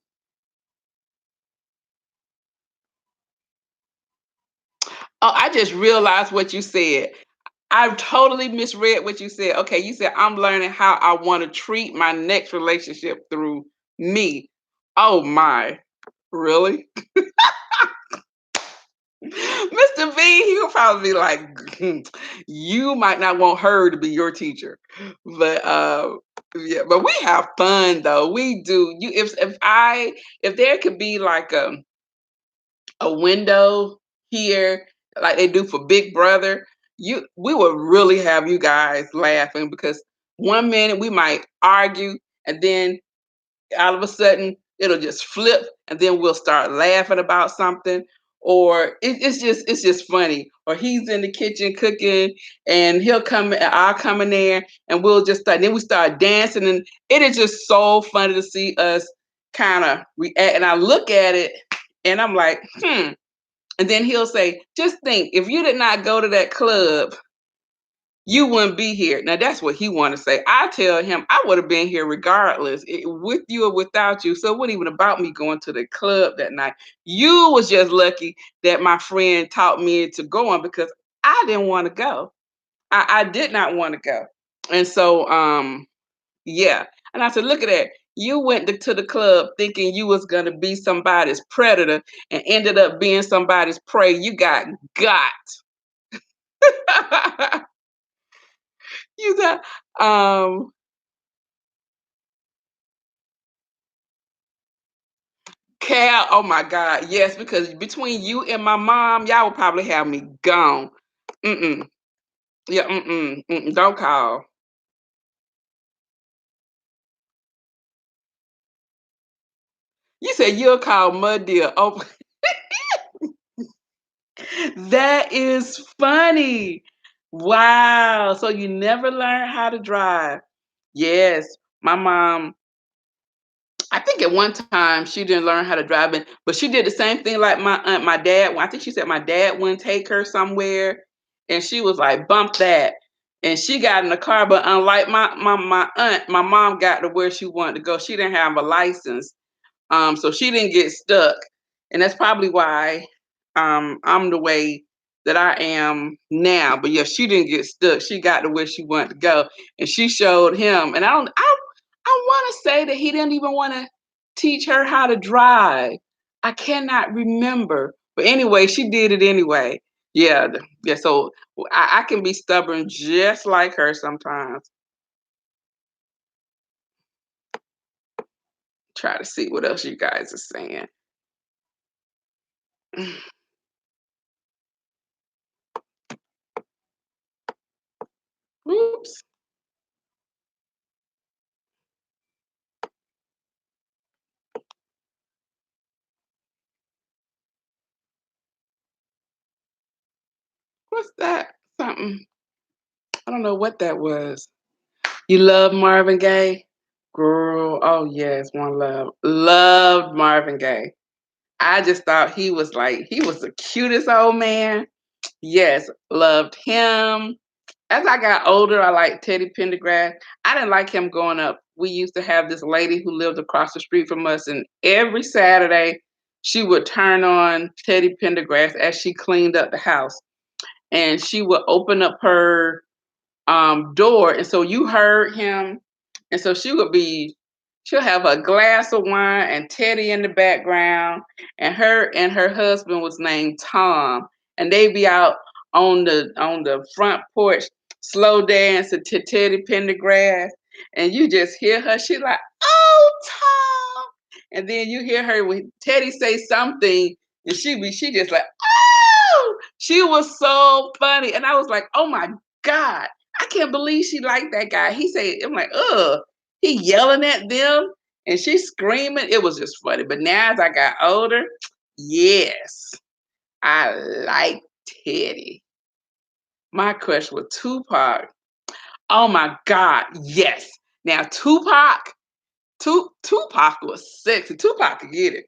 Oh, I just realized what you said. I totally misread what you said. Okay, you said I'm learning how I want to treat my next relationship through me. Oh my. Really? Mr. V, he will probably be like, you might not want her to be your teacher. But yeah, but we have fun though. We do. If there could be like a window here, like they do for Big Brother, we would really have you guys laughing because one minute we might argue and then all of a sudden it'll just flip and then we'll start laughing about something or it's just funny or he's in the kitchen cooking and he'll come and I'll come in there and we'll just start then we start dancing and it is just so funny to see us kind of react and I look at it and I'm like and then he'll say just think if you did not go to that club you wouldn't be here. Now that's what he want to say. I tell him I would have been here regardless, with you or without you. So it wasn't even about me going to the club that night. You was just lucky that my friend taught me to go on because I didn't want to go. I did not want to go. And so yeah. And I said, look at that. You went to the club thinking you was gonna be somebody's predator and ended up being somebody's prey. You got. You got Cal, oh my God, yes, because between you and my mom, y'all would probably have me gone. Mm-mm. Yeah, don't call. You said you'll call Mud Deer. Oh, that is funny. Wow. So you never learned how to drive. Yes, my mom, I think at one time she didn't learn how to drive, but she did the same thing like my aunt, my dad. I think she said my dad wouldn't take her somewhere, and she was like, "Bump that," and she got in the car. But unlike my aunt, my mom got to where she wanted to go. She didn't have a license, so she didn't get stuck, and that's probably why I'm the way that I am now. But yeah, she didn't get stuck. She got to where she wanted to go, and she showed him. And I want to say that he didn't even want to teach her how to drive. I cannot remember, but anyway, she did it anyway. Yeah, yeah. So I can be stubborn just like her sometimes. Try to see what else you guys are saying. Oops, what's that? Something. I don't know what that was. You love Marvin Gaye? Girl, oh yes, one love. Loved Marvin Gaye. I just thought he was the cutest old man. Yes, loved him. As I got older, I liked Teddy Pendergrass. I didn't like him growing up. We used to have this lady who lived across the street from us, and every Saturday she would turn on Teddy Pendergrass as she cleaned up the house. And she would open up her door, and so you heard him, and so she'll have a glass of wine and Teddy in the background, and her husband was named Tom, and they'd be out on the front porch slow dancing to Teddy Pendergrass, and you just hear her. She like, "Oh, Tom," and then you hear her when Teddy say something, and she just like, "Oh," she was so funny, and I was like, "Oh my God." I can't believe she liked that guy. He said, I'm like, ugh, he yelling at them and she's screaming. It was just funny. But now as I got older, yes, I like Teddy. My crush was Tupac. Oh my God, yes. Now Tupac was sexy. Tupac could get it.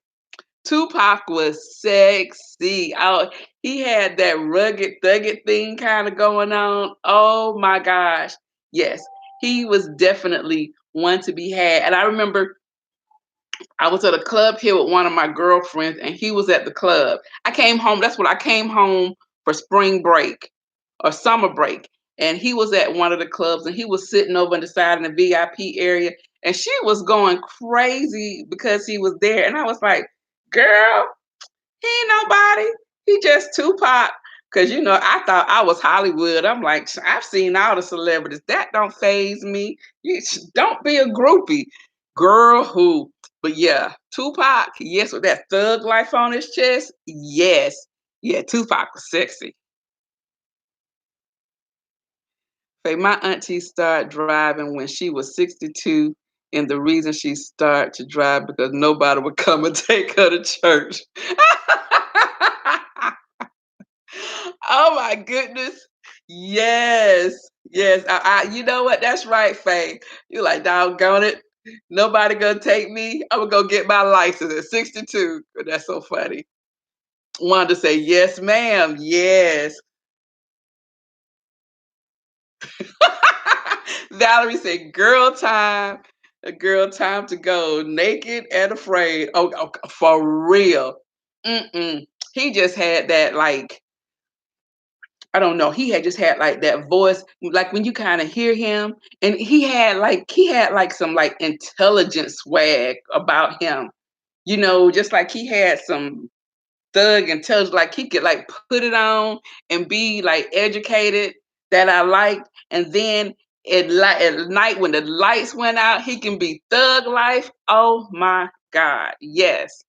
Tupac was sexy. Oh, he had that rugged, thugged thing kind of going on. Oh my gosh. Yes, he was definitely one to be had. And I remember I was at a club here with one of my girlfriends, and he was at the club. I came home. That's what I came home for spring break or summer break. And he was at one of the clubs, and he was sitting over on the side in the VIP area. And she was going crazy because he was there. And I was like, girl, he ain't nobody. He just Tupac. Cause I thought I was Hollywood. I'm like, I've seen all the celebrities. That don't phase me. Don't be a groupie, girl. Who? But yeah, Tupac. Yes, with that thug life on his chest. Yes, yeah. Tupac was sexy. Say my auntie started driving when she was 62, and the reason she started to drive because nobody would come and take her to church. Oh my goodness. Yes. Yes. You know what? That's right, Faye. You're like, doggone it. Nobody gonna take me. I'm gonna go get my license at 62. That's so funny. Wanted to say, yes, ma'am. Yes. Valerie said, girl time. A girl time to go. Naked and afraid. Oh, for real. Mm-mm. He just had that like I don't know. He had just had like that voice, like when you kind of hear him, and he had like some like intelligent swag about him, just like he had some thug intelligence, like he could like put it on and be like educated that I liked, and then at night when the lights went out, he can be thug life. Oh my God, yes.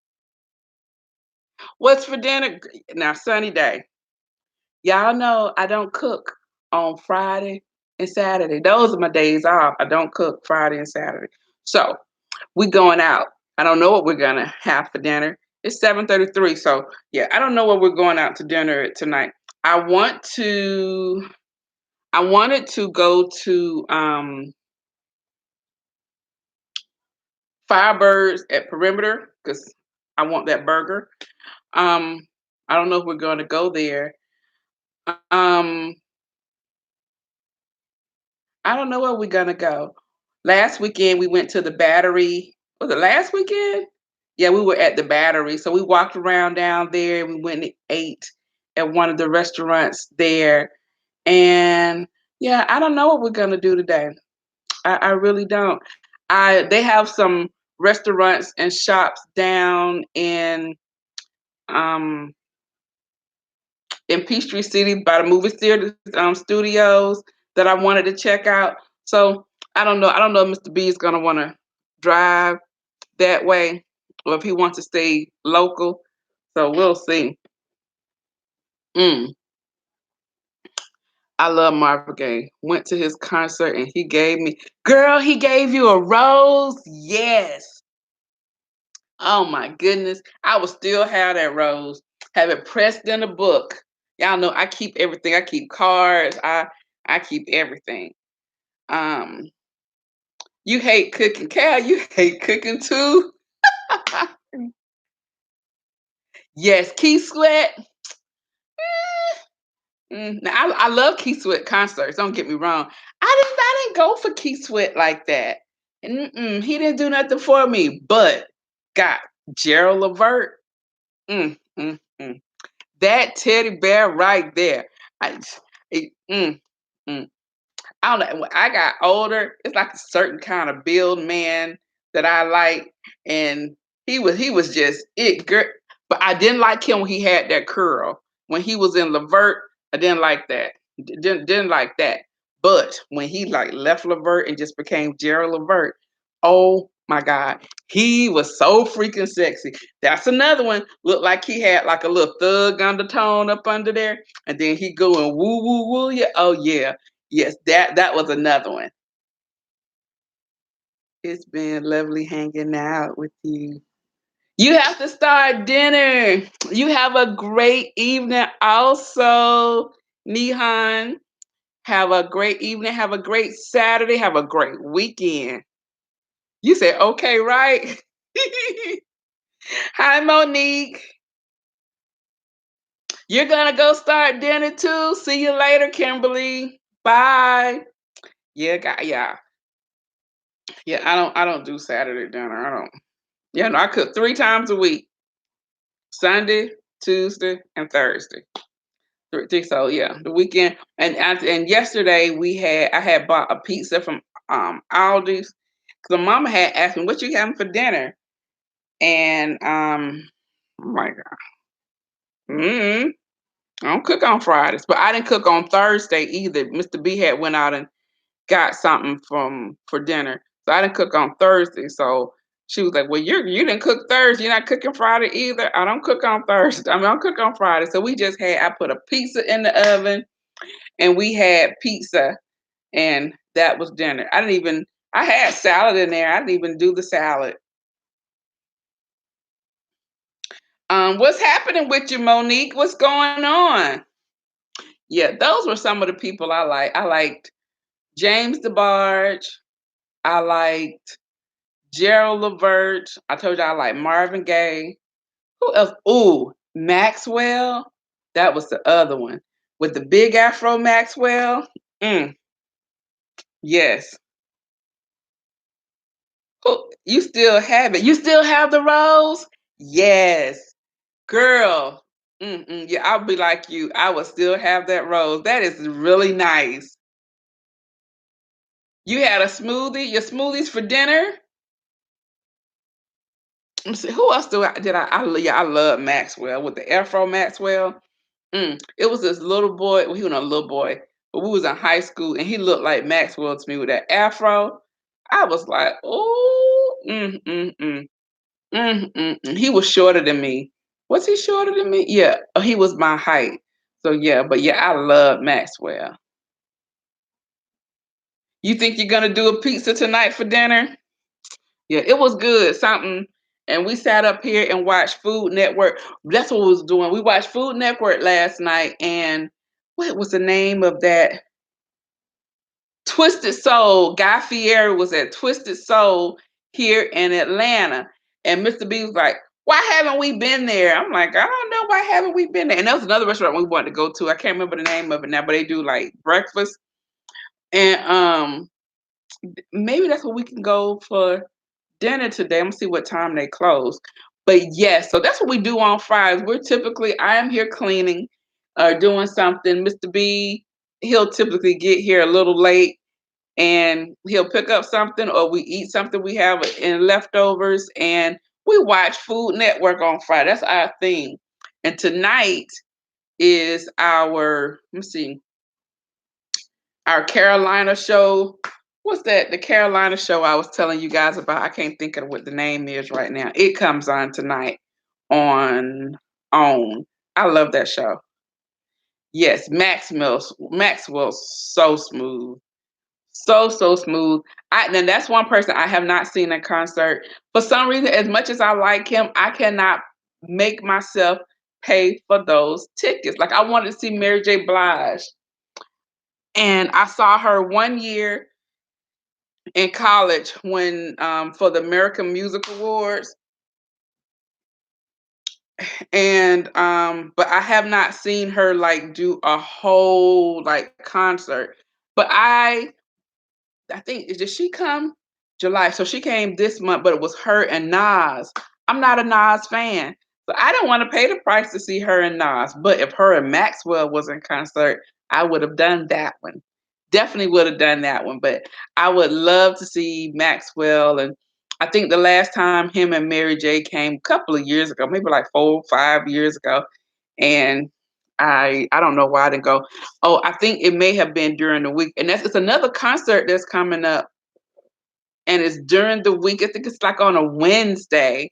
What's for dinner now? Sunny day. Y'all know I don't cook on Friday and Saturday. Those are my days off. I don't cook Friday and Saturday. So we going out. I don't know what we're gonna have for dinner. It's 7:33. So yeah, I don't know what we're going out to dinner tonight. I want to I wanted to go to Firebirds at Perimeter because I want that burger. Um, I don't know if we're gonna go there. Um, I don't know where we're gonna go. Last weekend we went to the Battery. Was it last weekend? Yeah, we were at the Battery. So we walked around down there. We went and ate at one of the restaurants there. And yeah, I don't know what we're gonna do today. I really don't. They have some restaurants and shops down um in Peachtree City by the movie theater studios that I wanted to check out. So I don't know. I don't know if Mr. B is gonna want to drive that way or if he wants to stay local. So we'll see. Mm, I love Marvin Gaye. Went to his concert and he gave me, girl, he gave you a rose. Yes. Oh my goodness. I will still have that rose. Have it pressed in a book. Y'all know I keep everything. I keep cards. I keep everything. Um, you hate cooking, Cal. You hate cooking too. Yes, Keith Sweat. Now I love Keith Sweat concerts. Don't get me wrong. I didn't go for Keith Sweat like that. He didn't do nothing for me. But got Gerald Levert. Mm, mm, mm. That teddy bear right there. I, it, mm. I don't know. When I got older, it's like a certain kind of build man that I like, and he was just it. Girl, but I didn't like him when he had that curl. When he was in Levert, I didn't like that. Didn't like that. But when he like left Levert and just became Gerald Levert, oh my God, he was so freaking sexy. That's another one. Looked like he had like a little thug undertone up under there, and then he go and woo woo woo yeah. Oh yeah. Yes, that was another one. It's been lovely hanging out with you. You have to start dinner. You have a great evening also, Nihan. Have a great evening. Have a great Saturday. Have a great weekend. You said okay, right? Hi, Monique. You're gonna go start dinner too. See you later, Kimberly. Bye. Yeah, yeah, yeah. I don't do Saturday dinner. I don't. Yeah, no, I cook 3 times a week: Sunday, Tuesday, and Thursday. So yeah, the weekend. And yesterday I had bought a pizza from Aldi's because mama had asked me what you having for dinner, and oh my God, mm I don't cook on Fridays, but I didn't cook on Thursday either. Mr. B had went out and got something for dinner. So I didn't cook on Thursday. So she was like, "Well, you didn't cook Thursday. You're not cooking Friday either." I don't cook on Thursday. I don't cook on Friday. So we just had. I put a pizza in the oven, and we had pizza, and that was dinner. I didn't even. I had salad in there. I didn't even do the salad. What's happening with you, Monique? What's going on? Yeah, those were some of the people I like. I liked James DeBarge. I liked Gerald Levert. I told you I like Marvin Gaye. Who else? Ooh, Maxwell. That was the other one with the big Afro Maxwell. Mm, yes. Who, you still have it? You still have the rose? Yes, girl. Yeah, I'll be like you. I will still have that rose. That is really nice. You had a smoothie. Your smoothies for dinner. Let me see, who else did yeah, I love Maxwell with the Afro Maxwell. It was this little boy. Well, he was not a little boy, but we was in high school, and he looked like Maxwell to me with that afro. I was like, oh, he was shorter than me. Was he shorter than me? Yeah, he was my height. So yeah, but yeah, I love Maxwell. You think you're gonna do a pizza tonight for dinner? Yeah, it was good. Something. And we sat up here and watched Food Network. That's what we was doing. We watched Food Network last night, and what was the name of that? Twisted Soul. Guy Fieri was at Twisted Soul here in Atlanta. And Mr. B was like, why haven't we been there? I'm like, I don't know. Why haven't we been there? And that was another restaurant we wanted to go to. I can't remember the name of it now, but they do like breakfast. And maybe that's what we can go for dinner today. I'm gonna see what time they close. But yes, so that's what we do on Fridays. I am here cleaning, doing something. Mr. B, he'll typically get here a little late, and he'll pick up something, or we eat something we have in leftovers, and we watch Food Network on Friday. That's our thing. And tonight is let me see, our Carolina show. What's that? The Carolina show I was telling you guys about. I can't think of what the name is right now. It comes on tonight on OWN. I love that show. Yes, Maxwell's so smooth. So smooth. Then that's one person I have not seen in concert. For some reason, as much as I like him, I cannot make myself pay for those tickets. Like I wanted to see Mary J. Blige. And I saw her one year in college when for the American Music Awards. And but I have not seen her like do a whole like concert. But I think did she come July? So she came this month, but it was her and Nas. I'm not a Nas fan, so I don't want to pay the price to see her and Nas. But if her and Maxwell was in concert, I would have done that one. Definitely would have done that one. But I would love to see Maxwell, and I think the last time him and Mary J came a couple of years ago, maybe like 4 or 5 years ago, and I don't know why I didn't go. Oh, I think it may have been during the week, and it's another concert that's coming up, and it's during the week. I think it's like on a Wednesday,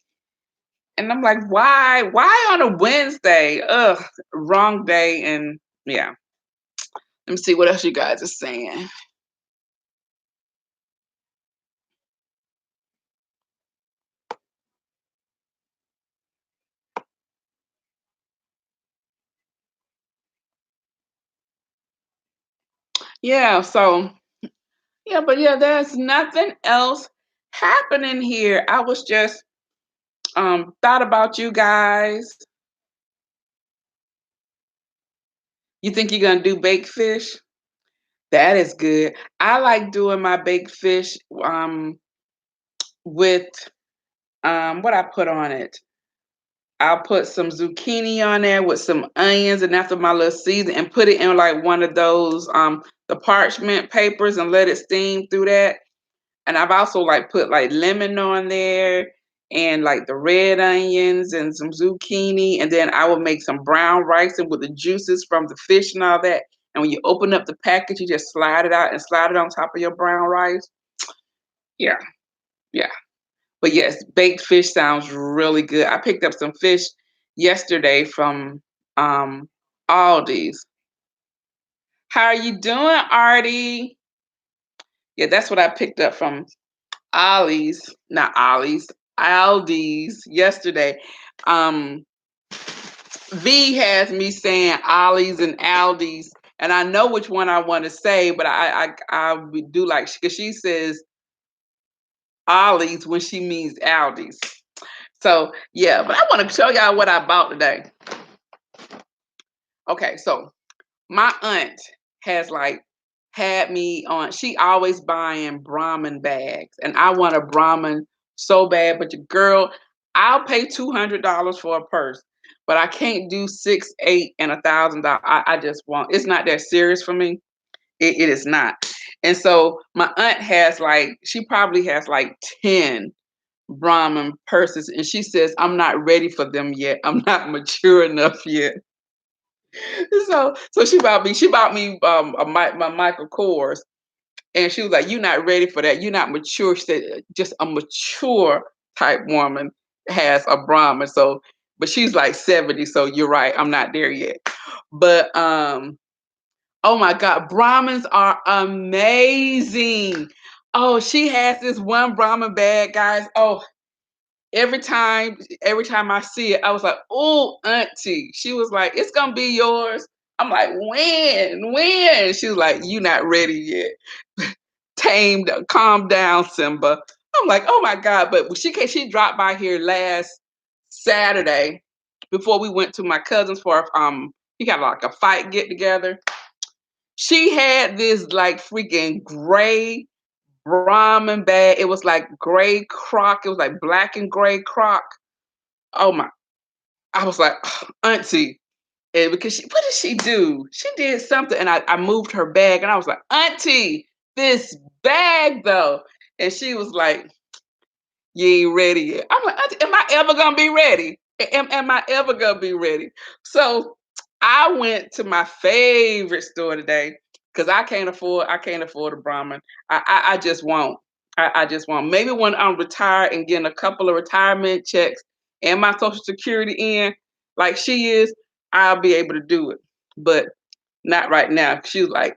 and I'm like, why? Why on a Wednesday? Ugh, wrong day. And yeah, let me see what else you guys are saying. Yeah, so yeah, but yeah, there's nothing else happening here. I was just thought about you guys. You think you're gonna do baked fish? That is good. I like doing my baked fish with what I put on it. I'll put some zucchini on there with some onions and after my little season and put it in like one of those the parchment papers and let it steam through that. And I've also like put like lemon on there and like the red onions and some zucchini. And then I will make some brown rice and with the juices from the fish and all that. And when you open up the package, you just slide it out and slide it on top of your brown rice. Yeah, yeah. But yes, baked fish sounds really good. I picked up some fish yesterday from um Aldi's. How are you doing, Artie? Yeah, that's what I picked up from Ollie's, not Ollie's, Aldi's yesterday. Um, V has me saying Ollie's and Aldi's, and I know which one I want to say, but I would do like because she says Ollie's when she means Aldi's. So yeah, but I want to show y'all what I bought today. Okay, so my aunt has like had me on. She always buying Brahmin bags, and I want a Brahmin so bad. But your girl, I'll pay $200 for a purse, but I can't do 6, 8, and $1,000. I just want. It's not that serious for me. It is not. And so my aunt has like she probably has like 10 Brahmin purses, and she says I'm not ready for them yet. I'm not mature enough yet. So she bought me my Michael Kors, and she was like, "You're not ready for that. You're not mature." She said, "Just a mature type woman has a Brahmin." So, but she's like 70, so you're right. I'm not there yet. But oh my God, Brahmins are amazing. Oh, she has this one Brahmin bag, guys. Oh, every time I see it, I was like, "Oh, auntie." She was like, "It's gonna be yours." I'm like, "When? When?" She was like, "You not ready yet." Tamed, calm down, Simba. I'm like, "Oh my God." But she dropped by here last Saturday before we went to my cousin's for he got like a fight get together. She had this like freaking gray Brahmin bag. It was like gray croc. It was like black and gray croc. Oh my! I was like, Auntie, and because what did she do? She did something, and I moved her bag, and I was like, Auntie, this bag though, and she was like, You ain't ready yet. I'm like, Auntie, am I ever gonna be ready? Am I ever gonna be ready? So I went to my favorite store today because I can't afford a Brahmin. I just won't. I just won't. Maybe when I'm retired and getting a couple of retirement checks and my social security in, like she is, I'll be able to do it. But not right now. She was like,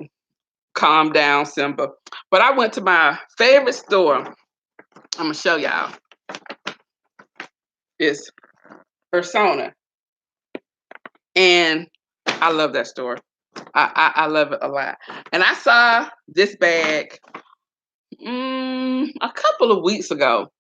calm down, Simba. But I went to my favorite store. I'm gonna show y'all. It's Persona. And I love that store. I love it a lot. And I saw this bag a couple of weeks ago.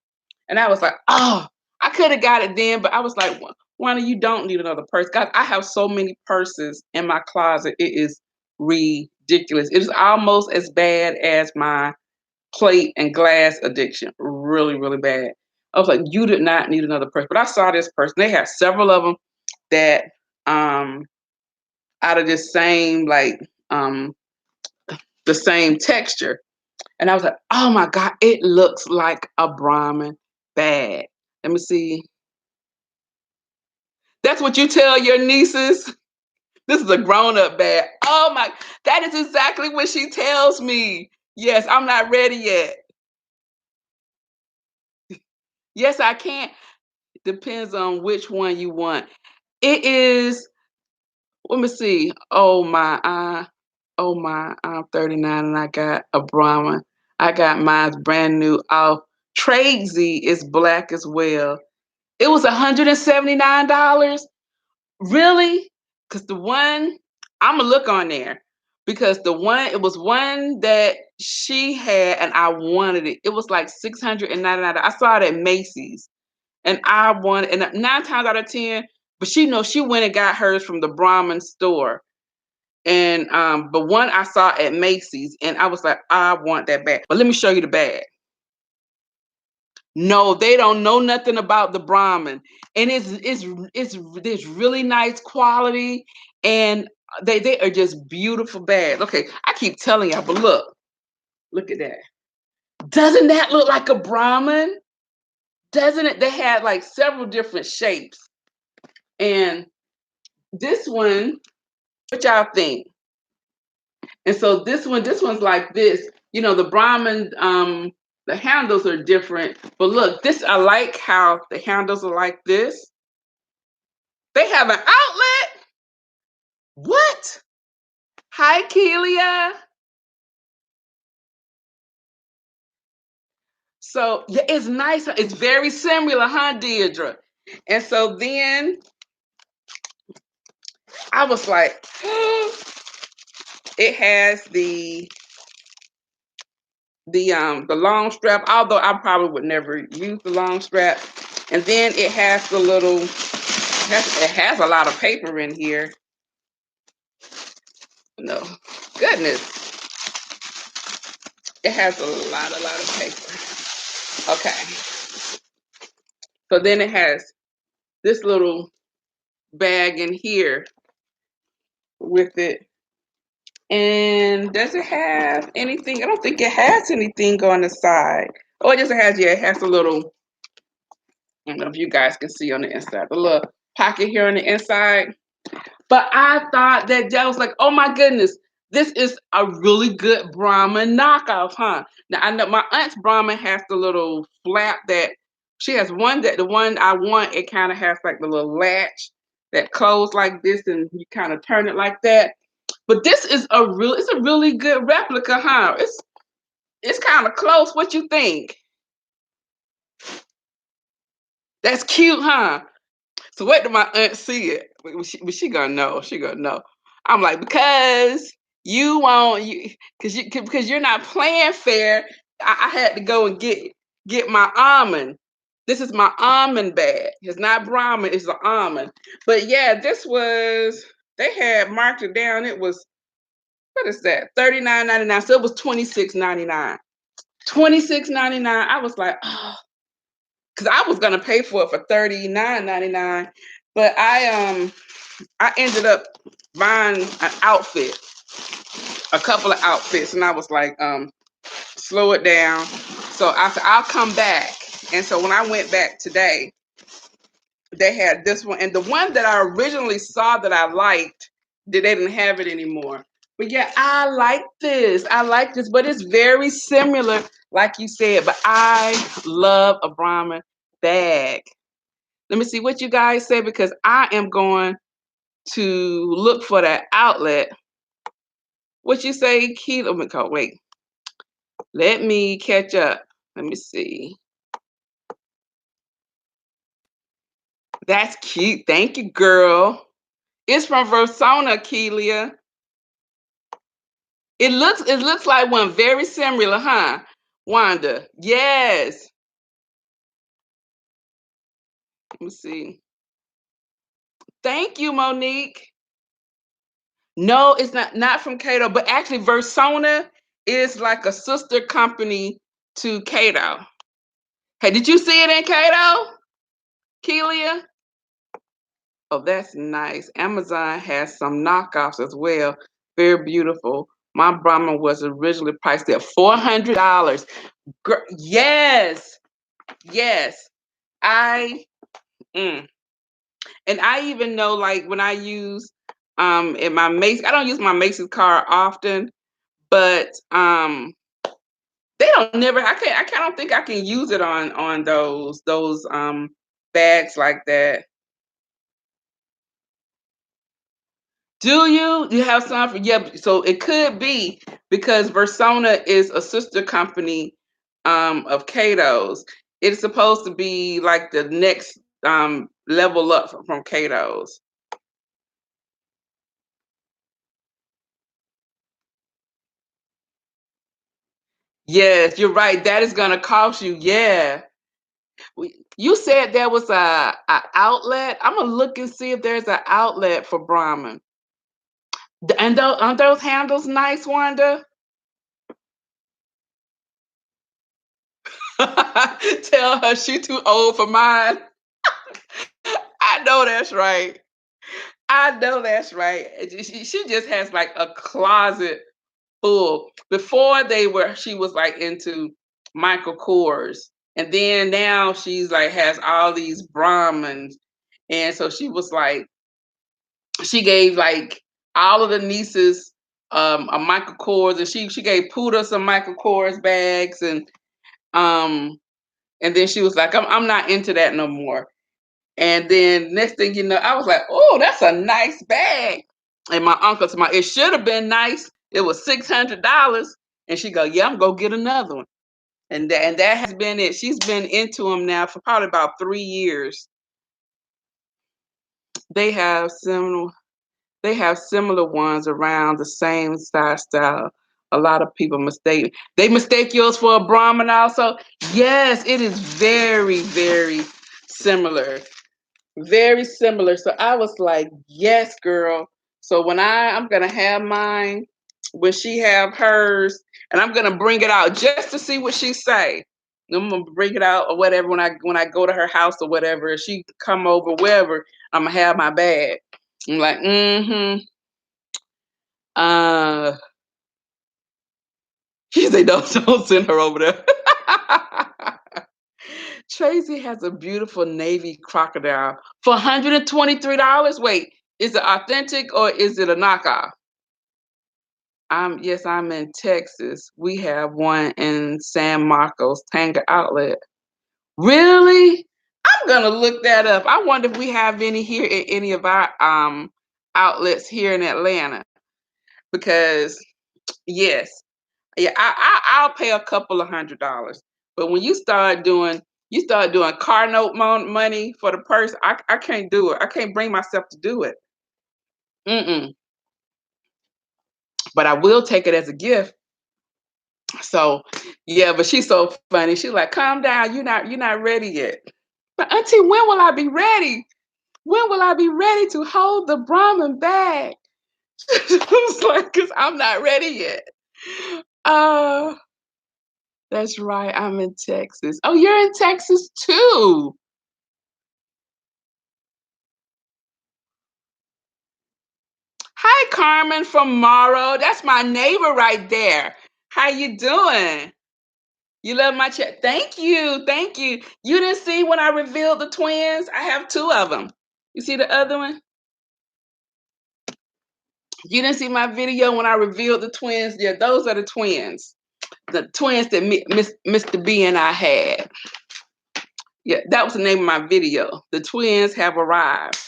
And I was like, oh, I could have got it then, but I was like, Juani, you don't need another purse. God, I have so many purses in my closet. It is ridiculous. It is almost as bad as my plate and glass addiction. Really, really bad. I was like, you did not need another purse. But I saw this person. They had several of them that out of this same um the same texture. And I was like, oh my God, it looks like a Brahmin bag. Let me see. That's what you tell your nieces. This is a grown-up bag. Oh my, that is exactly what she tells me. Yes, I'm not ready yet. Yes, I can. Depends on which one you want. It is, let me see. Oh my, I'm 39 and I got a Brahma. I got mine's brand new off. Trade Z is black as well. It was $179. Really? Because the one, I'm gonna look on there because the one, it was one that she had and I wanted it. It was like $699. I saw it at Macy's and I wanted, and 9 times out of 10, but she knows she went and got hers from the Brahmin store. And but one I saw at Macy's and I was like, I want that bag. But let me show you the bag. No, they don't know nothing about the Brahmin, and it's really nice quality, and they are just beautiful bags. Okay, I keep telling y'all, but look at that. Doesn't that look like a Brahmin? Doesn't it? They had like several different shapes, and this one, what y'all think? And so this one's like this. You know, the Brahmin, the handles are different, but look, this I like how the handles are like this. They have an outlet? What? Hi, Kelia. So yeah, it's nice. It's very similar, huh, Deirdre? And so then I was like, it has the long strap, although I probably would never use the long strap. And then it has the little, it has a lot of paper in here. No, goodness. It has a lot of paper. Okay. So then it has this little bag in here with it. And does it have anything? I don't think it has anything on the side. Oh, it just has, yeah, it has a little, I don't know if you guys can see on the inside, the little pocket here on the inside. But I thought that was like, oh my goodness, this is a really good Brahmin knockoff, huh? Now I know my aunt's Brahmin has the little flap that she has one that the one I want, it kind of has like the little latch that closes like this and you kind of turn it like that. But this is it's a really good replica, huh? It's kind of close. What you think? That's cute, huh? So what did my aunt see it? She gonna know. She gonna know. I'm like, because you want you because you're not playing fair. I had to go and get my almond. This is my almond bag. It's not Brahmin, it's the almond. But yeah, this was they had marked it down. It was what is that? $39.99. So it was $26.99. $26.99. I was like, oh, because I was gonna pay for it for $39.99, but I ended up buying an outfit, a couple of outfits, and I was like, slow it down. So I said I'll come back. And so when I went back today, they had this one, and the one that I originally saw that I liked, they didn't have it anymore. But yeah, I like this. I like this, but it's very similar, like you said. But I love a Brahmin bag. Let me see what you guys say because I am going to look for that outlet. What you say, Keith? Oh my God, wait. Let me catch up. Let me see. That's cute. Thank you, girl. It's from Versona, Kelia. It looks like one very similar, huh? Wanda. Yes. Let me see. Thank you, Monique. No, it's not from Cato, but actually Versona is like a sister company to Cato. Hey, did you see it in Cato, Kelia? Oh, that's nice. Amazon has some knockoffs as well. Very beautiful. My Brahma was originally priced at $400. Yes, yes. I mm. And I even know, like, when I use in my Macy's, I don't use my Macy's card often, but they don't never. I don't think I can use it on those bags like that. Do you? You have some for, yeah, so it could be because Versona is a sister company of Cato's. It's supposed to be like the next level up from Cato's. Yes, you're right. That is gonna cost you. Yeah. You said there was a outlet. I'm gonna look and see if there's an outlet for Brahmin. And aren't those handles nice, Wanda? Tell her she too old for mine. I know that's right. I know that's right. She just has like a closet full. Before she was like into Michael Kors, and then now she's like has all these Brahmins, and so she was like, she gave like all of the nieces a Michael Kors, and she gave Puda some Michael Kors bags, um and then she was like, I'm not into that no more. And then next thing you know, I was like, oh, that's a nice bag. And my uncle told me, it should have been nice. It was $600. And she go, yeah, I'm gonna get another one. And that has been it. She's been into them now for probably about 3 years. They have similar they have similar ones around the same size style. A lot of people mistake yours for a Brahmin also. Yes, it is very, very similar. Very similar. So I was like, yes, girl. So when I'm gonna have mine, when she have hers, and I'm gonna bring it out just to see what she say. I'm gonna bring it out or whatever when I go to her house or whatever. If she come over, wherever, I'm gonna have my bag. I'm like, mm-hmm. Uh she said, don't send her over there. Tracy has a beautiful navy crocodile for $123. Wait, is it authentic or is it a knockoff? Yes, I'm in Texas. We have one in San Marcos, Tanga Outlet. Really? I'm gonna look that up. I wonder if we have any here at any of our outlets here in Atlanta. Because yes, yeah, I'll pay a couple of $100. But when you start doing car note money for the purse, I can't do it. I can't bring myself to do it. Mm-mm. But I will take it as a gift. So yeah, but she's so funny. She's like, calm down, you're not ready yet. But auntie, when will I be ready? When will I be ready to hold the Brahmin bag? I was like, because I'm not ready yet. Uh, that's right. I'm in Texas. Oh, you're in Texas too. Hi, Carmen from Morrow. That's my neighbor right there. How you doing? You love my chat. Thank you. Thank you. You didn't see when I revealed the twins? I have two of them. You see the other one? You didn't see my video when I revealed the twins? Yeah, those are the twins. The twins that Mr. B and I had. Yeah, that was the name of my video. The twins have arrived.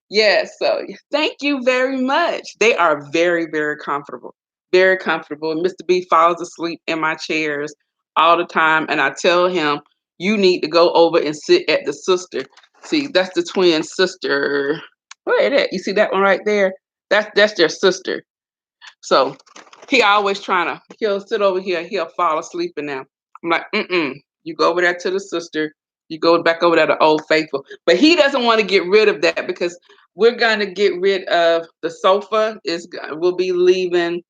Yes, so thank you very much. They are very, very comfortable. Very comfortable. Mr. B falls asleep in my chairs all the time, and I tell him, you need to go over and sit at the sister. See, that's the twin sister. Where is that? You see that one right there? That's their sister. So he'll sit over here, he'll fall asleep in there. I'm like, you go over there to the sister. You go back over there to Old Faithful. But he doesn't want to get rid of that because we're gonna get rid of the sofa. We'll be leaving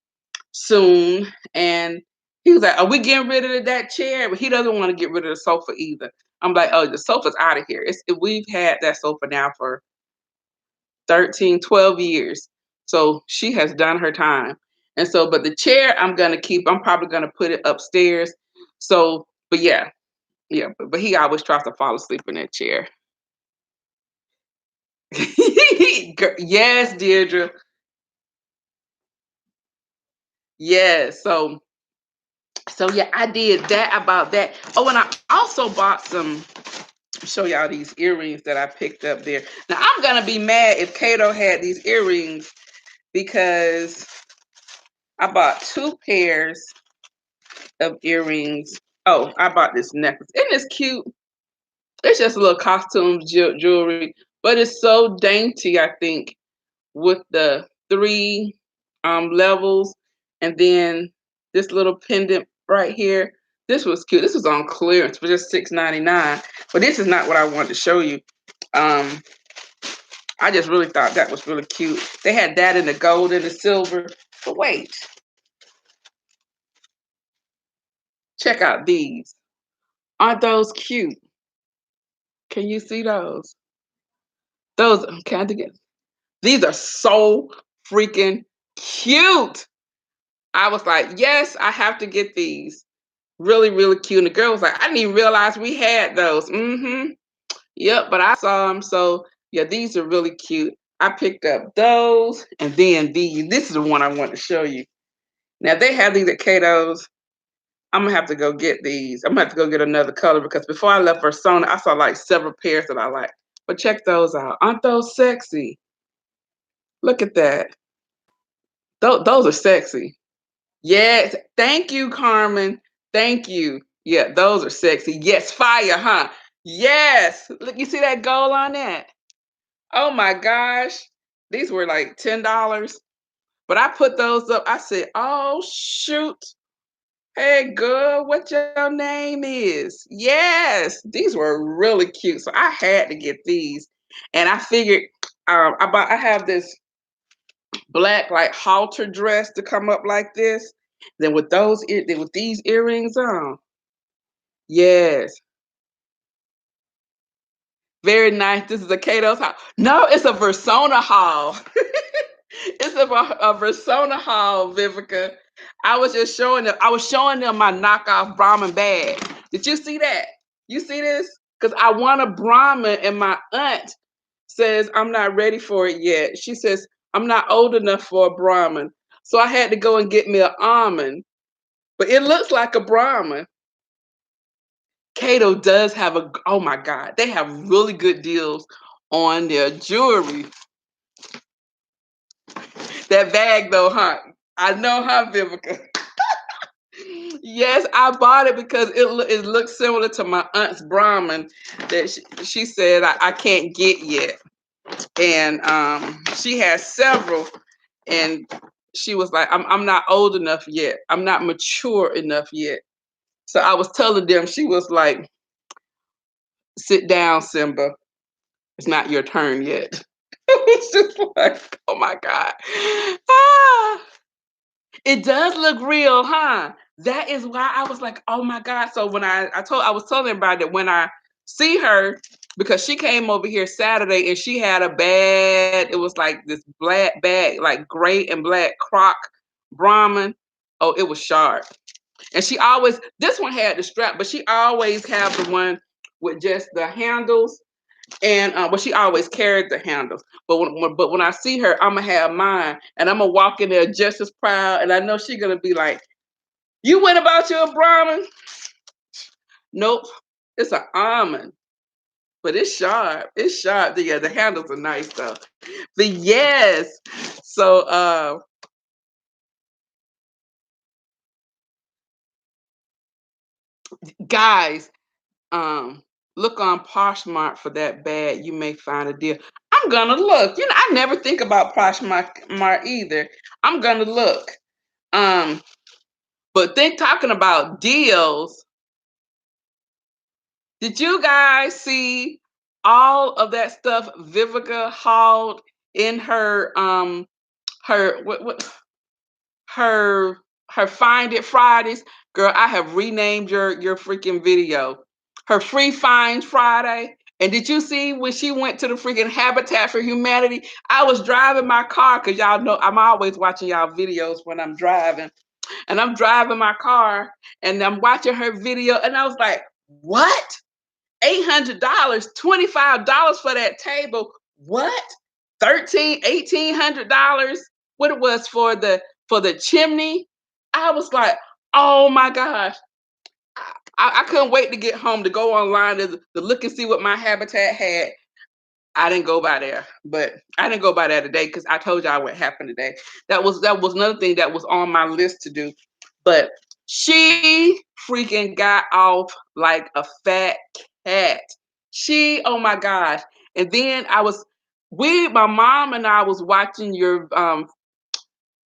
soon. And he was like, "Are we getting rid of that chair?" But he doesn't want to get rid of the sofa either. I'm like, "Oh, the sofa's out of here. We've had that sofa now for 13, 12 years. So she has done her time. And so, but the chair I'm gonna keep. I'm probably gonna put it upstairs. So, but yeah, yeah. But he always tries to fall asleep in that chair. Yes, Deirdre. Yes. So yeah, I did that about that. Oh, and I also bought some. Show y'all these earrings that I picked up there. Now I'm gonna be mad if Kato had these earrings because I bought two pairs of earrings. Oh, I bought this necklace. Isn't this cute? It's just a little costume jewelry, but it's so dainty, I think, with the three levels and then this little pendant right here. This was cute. This was on clearance for just $6.99. But this is not what I wanted to show you. Um, I just really thought that was really cute. They had that in the gold and the silver. But wait, check out these. Aren't those cute? Can you see those? Those can I get? These are so freaking cute. I was like, yes, I have to get these. Really, really cute. And the girl was like, I didn't even realize we had those. Mm-hmm. Yep, but I saw them. So yeah, these are really cute. I picked up those and then these. This is the one I want to show you. Now they have these at Cato's. I'm gonna have to go get these. I'm gonna have to go get another color because before I left Versona, I saw like several pairs that I like. But check those out. Aren't those sexy? Look at that. Those are sexy. Yes. Thank you, Carmen. Thank you. Yeah, those are sexy. Yes, fire, huh? Yes. Look, you see that goal on that? Oh my gosh. These were like $10. But I put those up. I said, oh shoot. Hey girl, what your name is? Yes, these were really cute. So I had to get these. And I figured I have this black like halter dress to come up like this. Then with with these earrings on. Yes. Very nice. This is a Cato's house. No, it's a Versona hall. It's a Versona hall, Vivica. I was showing them my knockoff Brahmin bag. Did you see that? You see this? Because I want a Brahmin and my aunt says I'm not ready for it yet. She says I'm not old enough for a Brahmin. So I had to go and get me an almond. But it looks like a Brahmin. Cato does have oh my God, they have really good deals on their jewelry. That bag though, huh? I know, huh, Vivica? Yes, I bought it because it looks similar to my aunt's Brahmin that she said I can't get yet. And she has several, and she was like, I'm not old enough yet. I'm not mature enough yet. So I was telling them, she was like, sit down, Simba. It's not your turn yet. It's just like, oh my God. Ah, it does look real, huh? That is why I was like, oh my God. So when I was telling everybody that when I see her, because she came over here Saturday and she had a bag, it was like this black bag, like gray and black croc Brahmin. Oh, it was sharp. And she always, this one had the strap, but she always have the one with just the handles. And but she always carried the handles. But when I see her, I'm gonna have mine, and I'm gonna walk in there just as proud. And I know she's gonna be like, "You went about your Brahmin?" Nope, it's an almond, but it's sharp. It's sharp. Yeah, the handles are nice though. But yes, so guys, um, look on Poshmark for that bag. You may find a deal. I'm gonna look. You know, I never think about Poshmark either. I'm gonna look. Um, but think talking about deals. Did you guys see all of that stuff Vivica hauled in her her her Find It Fridays? Girl, I have renamed your freaking video. Her Free Find Friday. And did you see when she went to the freaking Habitat for Humanity? I was driving my car because y'all know I'm always watching y'all videos when I'm driving. And I'm driving my car and I'm watching her video and I was like, what? $800, $25 for that table. What? 13, $1,800? What it was for the chimney? I was like, oh my gosh. I couldn't wait to get home to go online to look and see what my habitat had. I didn't go by there, but I didn't go by there today because I told y'all what happened today. That was another thing that was on my list to do. But she freaking got off like a fat cat. Oh my gosh. And then my mom and I was watching your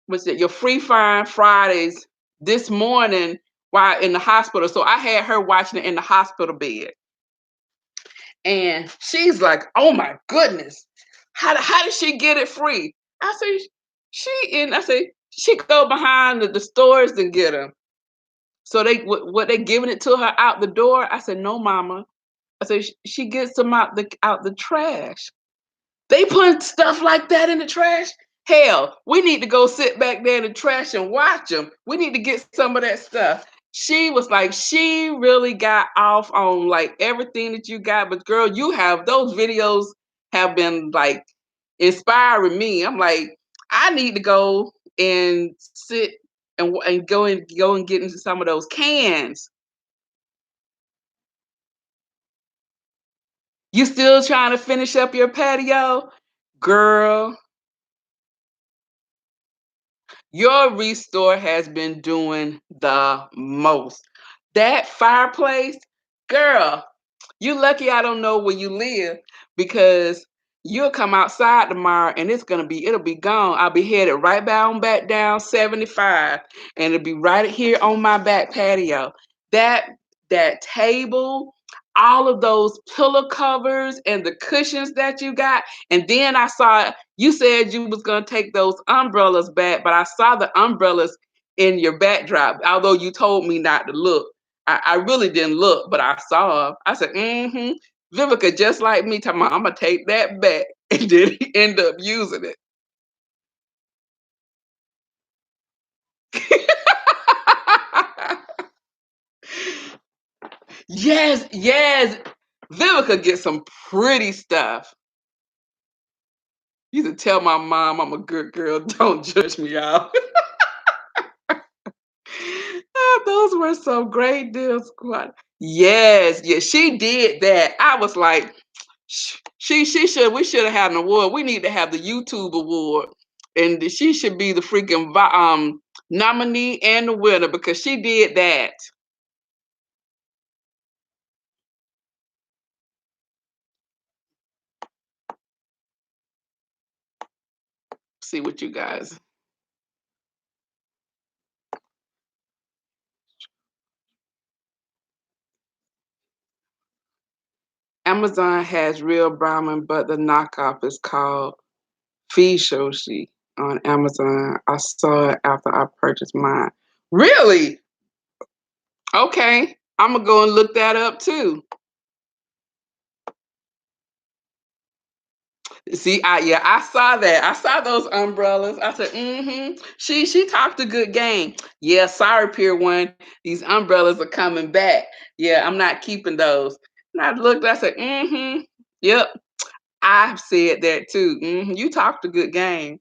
what's it, your Free Find Fridays this morning while in the hospital. So I had her watching it in the hospital bed. And she's like, oh my goodness, how did she get it free? I say, I say, she go behind the stores and get them. So they giving it to her out the door? I said, no, mama. I said, she gets them out the trash. They put stuff like that in the trash. Hell, we need to go sit back there in the trash and watch them. We need to get some of that stuff. She was like, she really got off on like everything that you got. But girl, you have those videos have been like inspiring me. I'm like, I need to go and sit and go and get into some of those cans. You still trying to finish up your patio? Girl, your restore has been doing the most. That fireplace, girl, you lucky I don't know where you live because you'll come outside tomorrow and it'll be gone. I'll be headed right back down 75 and it'll be right here on my back patio. That that table, all of those pillow covers and the cushions that you got. And then I saw you said you was gonna take those umbrellas back, but I saw the umbrellas in your backdrop, although you told me not to look. I really didn't look, but I saw. I said, mm-hmm. Vivica, just like me, talking about, I'm gonna take that back, and then he end up using it. Yes, yes. Vivica gets some pretty stuff. You should tell my mom I'm a good girl. Don't judge me, y'all. Those were some great deals, squad. Yes, yes, she did that. I was like, she should. We should have had an award. We need to have the YouTube award, and she should be the freaking nominee and the winner because she did that. See what you guys. Amazon has real Brahmin, but the knockoff is called Fishoshi on Amazon. I saw it after I purchased mine. Really? Okay. I'm gonna go and look that up too. See, I saw that. I saw those umbrellas. I said, mm-hmm. She talked a good game. Yeah, sorry, Pier One. These umbrellas are coming back. Yeah, I'm not keeping those. And I looked, I said, mm-hmm. Yep. I've said that too. You talked a good game.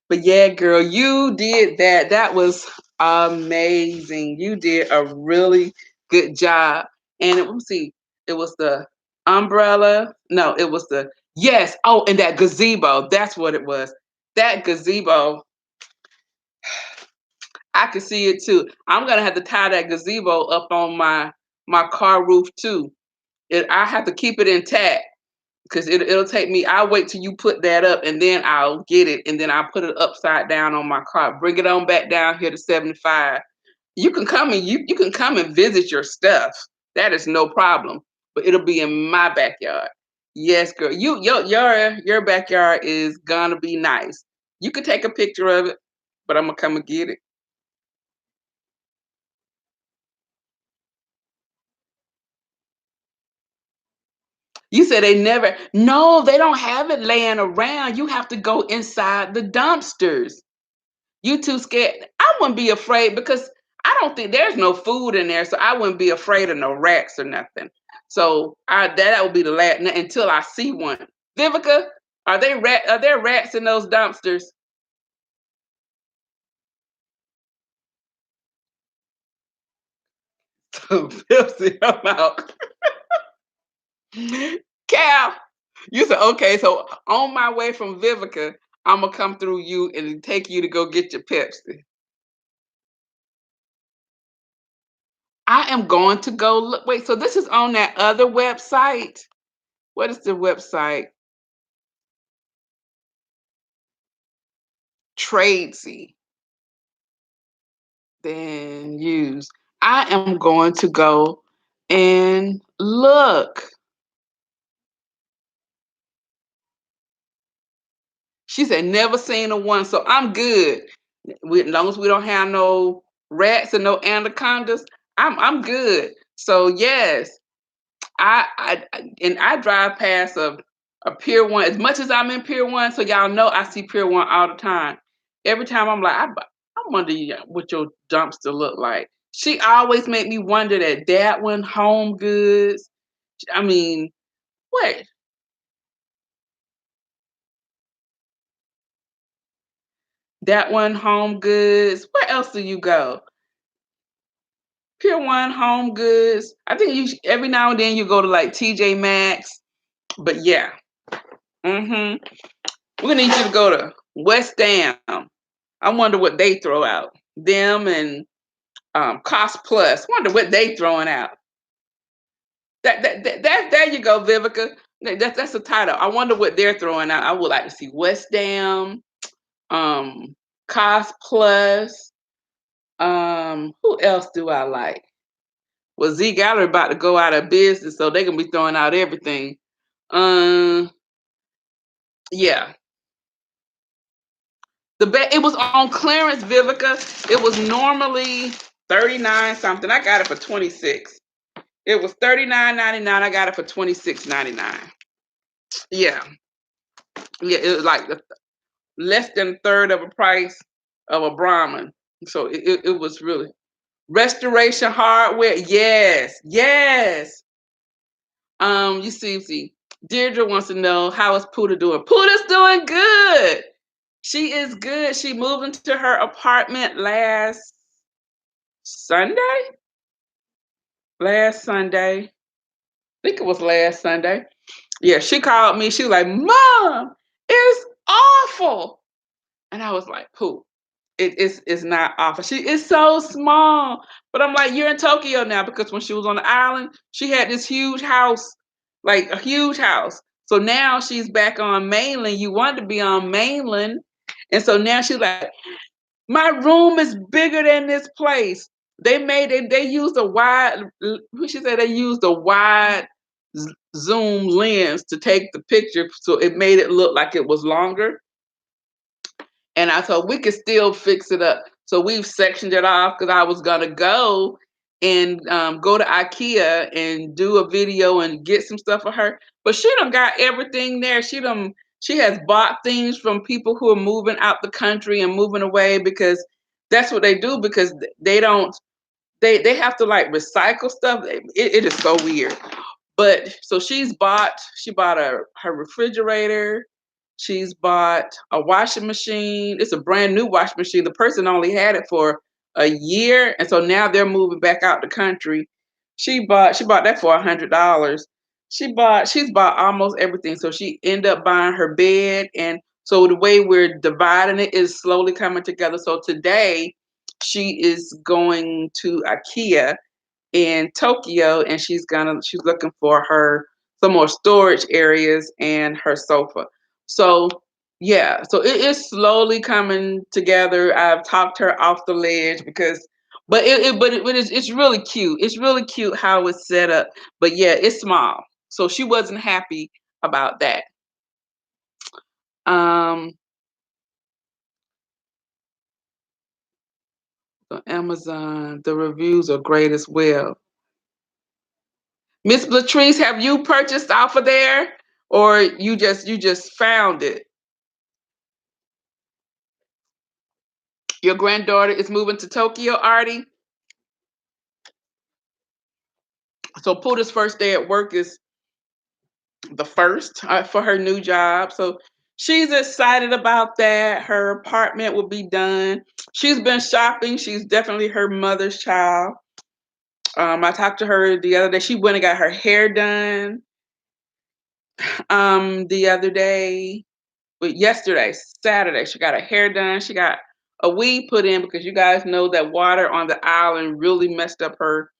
But yeah, girl, you did that. That was amazing. You did a really good job. And let me see, it was the umbrella. No, it was the yes. Oh, and that gazebo. That's what it was. That gazebo. I could see it too. I'm gonna have to tie that gazebo up on my car roof too. I have to keep it intact because it'll take me. I'll wait till you put that up and then I'll get it and then I'll put it upside down on my car. Bring it on back down here to 75. You can come and you can come and visit your stuff. That is no problem. but it'll be in my backyard. Yes, girl. Your backyard is gonna be nice. You can take a picture of it, but I'm gonna come and get it. You said they never. No, they don't have it laying around. You have to go inside the dumpsters. You too scared. I wouldn't be afraid because I don't think there's no food in there, so I wouldn't be afraid of no rats or nothing. So that would be the last until I see one. Vivica, are there rats in those dumpsters? So Pepsi, I'm out. Cal, you said okay. So on my way from Vivica, I'm gonna come through you and take you to go get your Pepsi. I am going to go look. Wait, so this is on that other website? What is the website? Tradesy. Then use. I am going to go and look. She said never seen a one, so I'm good. As long as we don't have no rats and no anacondas, I'm good. So yes, and I drive past a Pier One as much as I'm in Pier One, so y'all know I see Pier One all the time. Every time I'm like, I wonder what your dumpster look like. She always make me wonder that one Home Goods. I mean, what that one Home Goods? Where else do you go? Pier One Home Goods. I think every now and then you go to like TJ Maxx, but yeah. Mm-hmm. We're gonna need you to go to West Dam. I wonder what they throw out. Them and Cost Plus. Wonder what they throwing out. That there you go, Vivica. That's the title. I wonder what they're throwing out. I would like to see West Dam, um, Cost Plus. Who else do I like? Well, Z Gallery about to go out of business, so they're gonna be throwing out everything. Um, yeah. It was on clearance, Vivica. It was normally 39 something. I got it for 26. It was 39.99. I got it for 26.99. Yeah. Yeah, it was like less than a third of a price of a Brahmin. So it was really restoration hardware. Yes, yes. You see, Deirdre wants to know how is Puda doing. Puda's doing good. She is good. She moved into her apartment last Sunday. Last Sunday. I think it was last Sunday. Yeah, she called me. She was like, Mom, it's awful. And I was like, Pooh, it's not awful. She is so small. But I'm like, you're in Tokyo now because when she was on the island, she had this huge house, like a huge house. So now she's back on mainland. You wanted to be on mainland. And so now she's like, my room is bigger than this place. They used a wide, she said they used a wide zoom lens to take the picture. So it made it look like it was longer. And I thought we could still fix it up. So we've sectioned it off because I was gonna go and go to IKEA and do a video and get some stuff for her. But she done got everything there. She has bought things from people who are moving out the country and moving away because that's what they do because they don't they have to like recycle stuff. It is so weird. But so she bought her refrigerator. She's bought a washing machine. It's a brand new washing machine. The person only had it for a year, and so now they're moving back out the country. She bought that for $100. She's bought almost everything. So she ended up buying her bed, and so the way we're dividing it is slowly coming together. So today she is going to IKEA in Tokyo, and she's looking for her some more storage areas and her sofa. So yeah, so it is slowly coming together. I've talked her off the ledge because It's really cute. It's really cute how it's set up. But yeah, it's small. So she wasn't happy about that. Um, on Amazon, the reviews are great as well. Miss Latrice, have you purchased off of there, or you just found it? Your granddaughter is moving to Tokyo, Artie. So Puda's first day at work is the first for her new job. So she's excited about that. Her apartment will be done. She's been shopping. She's definitely her mother's child. I talked to her the other day. She went and got her hair done the other day. But yesterday, Saturday, she got her hair done. She got a weave put in because you guys know that water on the island really messed up her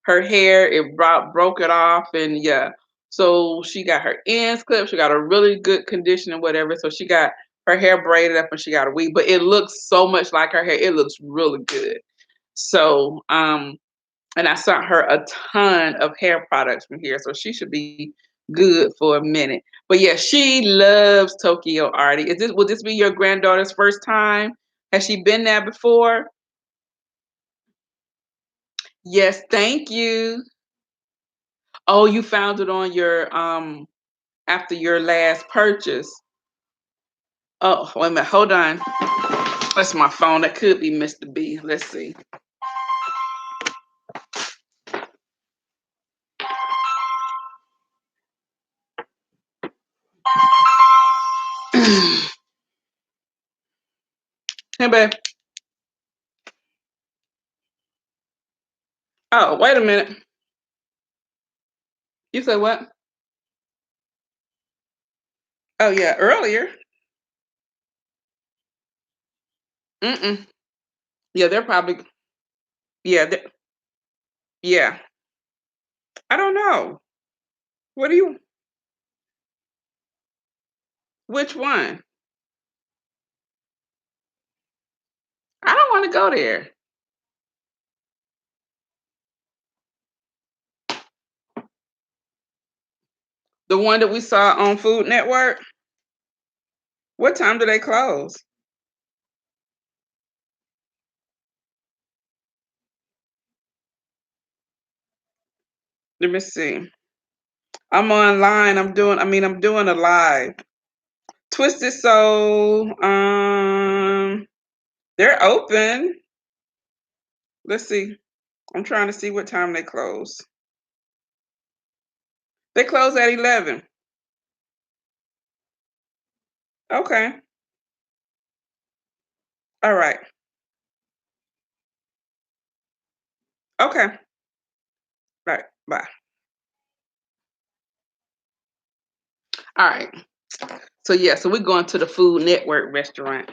hair. It broke it off, and yeah. So she got her ends clipped. She got a really good condition and whatever. So she got her hair braided up and she got a weave, but it looks so much like her hair. It looks really good. So and I sent her a ton of hair products from here, so she should be good for a minute. But yeah, she loves Tokyo, Artie. Will this be your granddaughter's first time? Has she been there before? Yes, thank you. Oh, you found it on your after your last purchase. Oh, wait a minute, hold on. That's my phone. That could be Mr. B. Let's see. Hey, babe. Oh, wait a minute. You said what? Oh yeah, earlier. Mm-mm. Yeah, they're probably yeah, yeah. I don't know. What do you which one? I don't want to go there. The one that we saw on Food Network? What time do they close? Let me see. I'm online. I'm doing a live. Twisted Soul. They're open. Let's see. I'm trying to see what time they close. They close at 11. Okay. All right. Okay. Right. Bye. All right. So yeah, so we're going to the Food Network restaurant.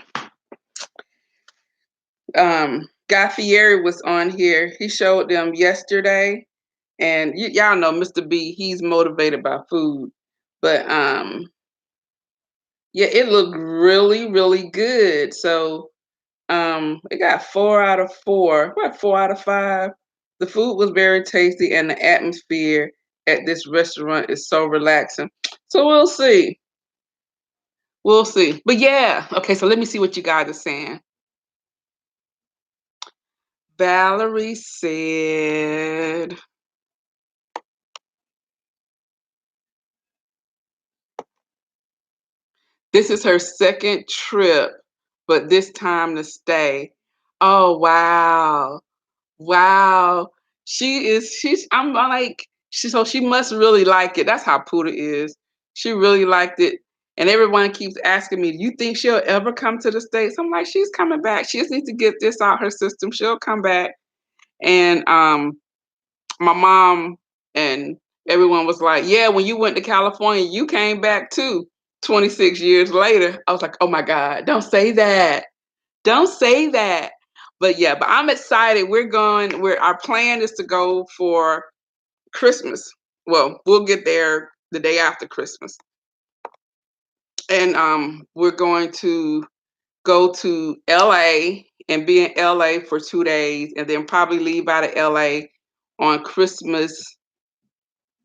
Guy Fieri was on here. He showed them yesterday, and y'all know Mr. B. He's motivated by food, but yeah, it looked really, really good. So it got 4 out of 4. What 4 out of 5? The food was very tasty, and the atmosphere at this restaurant is so relaxing. So we'll see. We'll see. But yeah, okay. So let me see what you guys are saying. Valerie said, this is her second trip, but this time to stay. Oh, wow. Wow. I'm like, so she must really like it. That's how Puda is. She really liked it. And everyone keeps asking me, do you think she'll ever come to the States? I'm like, she's coming back. She just needs to get this out her system. She'll come back. And my mom and everyone was like, yeah, when you went to California, you came back too 26 years later. I was like, oh my God, don't say that. Don't say that. But yeah, but I'm excited. Our plan is to go for Christmas. Well, we'll get there the day after Christmas. And we're going to go to LA and be in LA for 2 days, and then probably leave out of LA on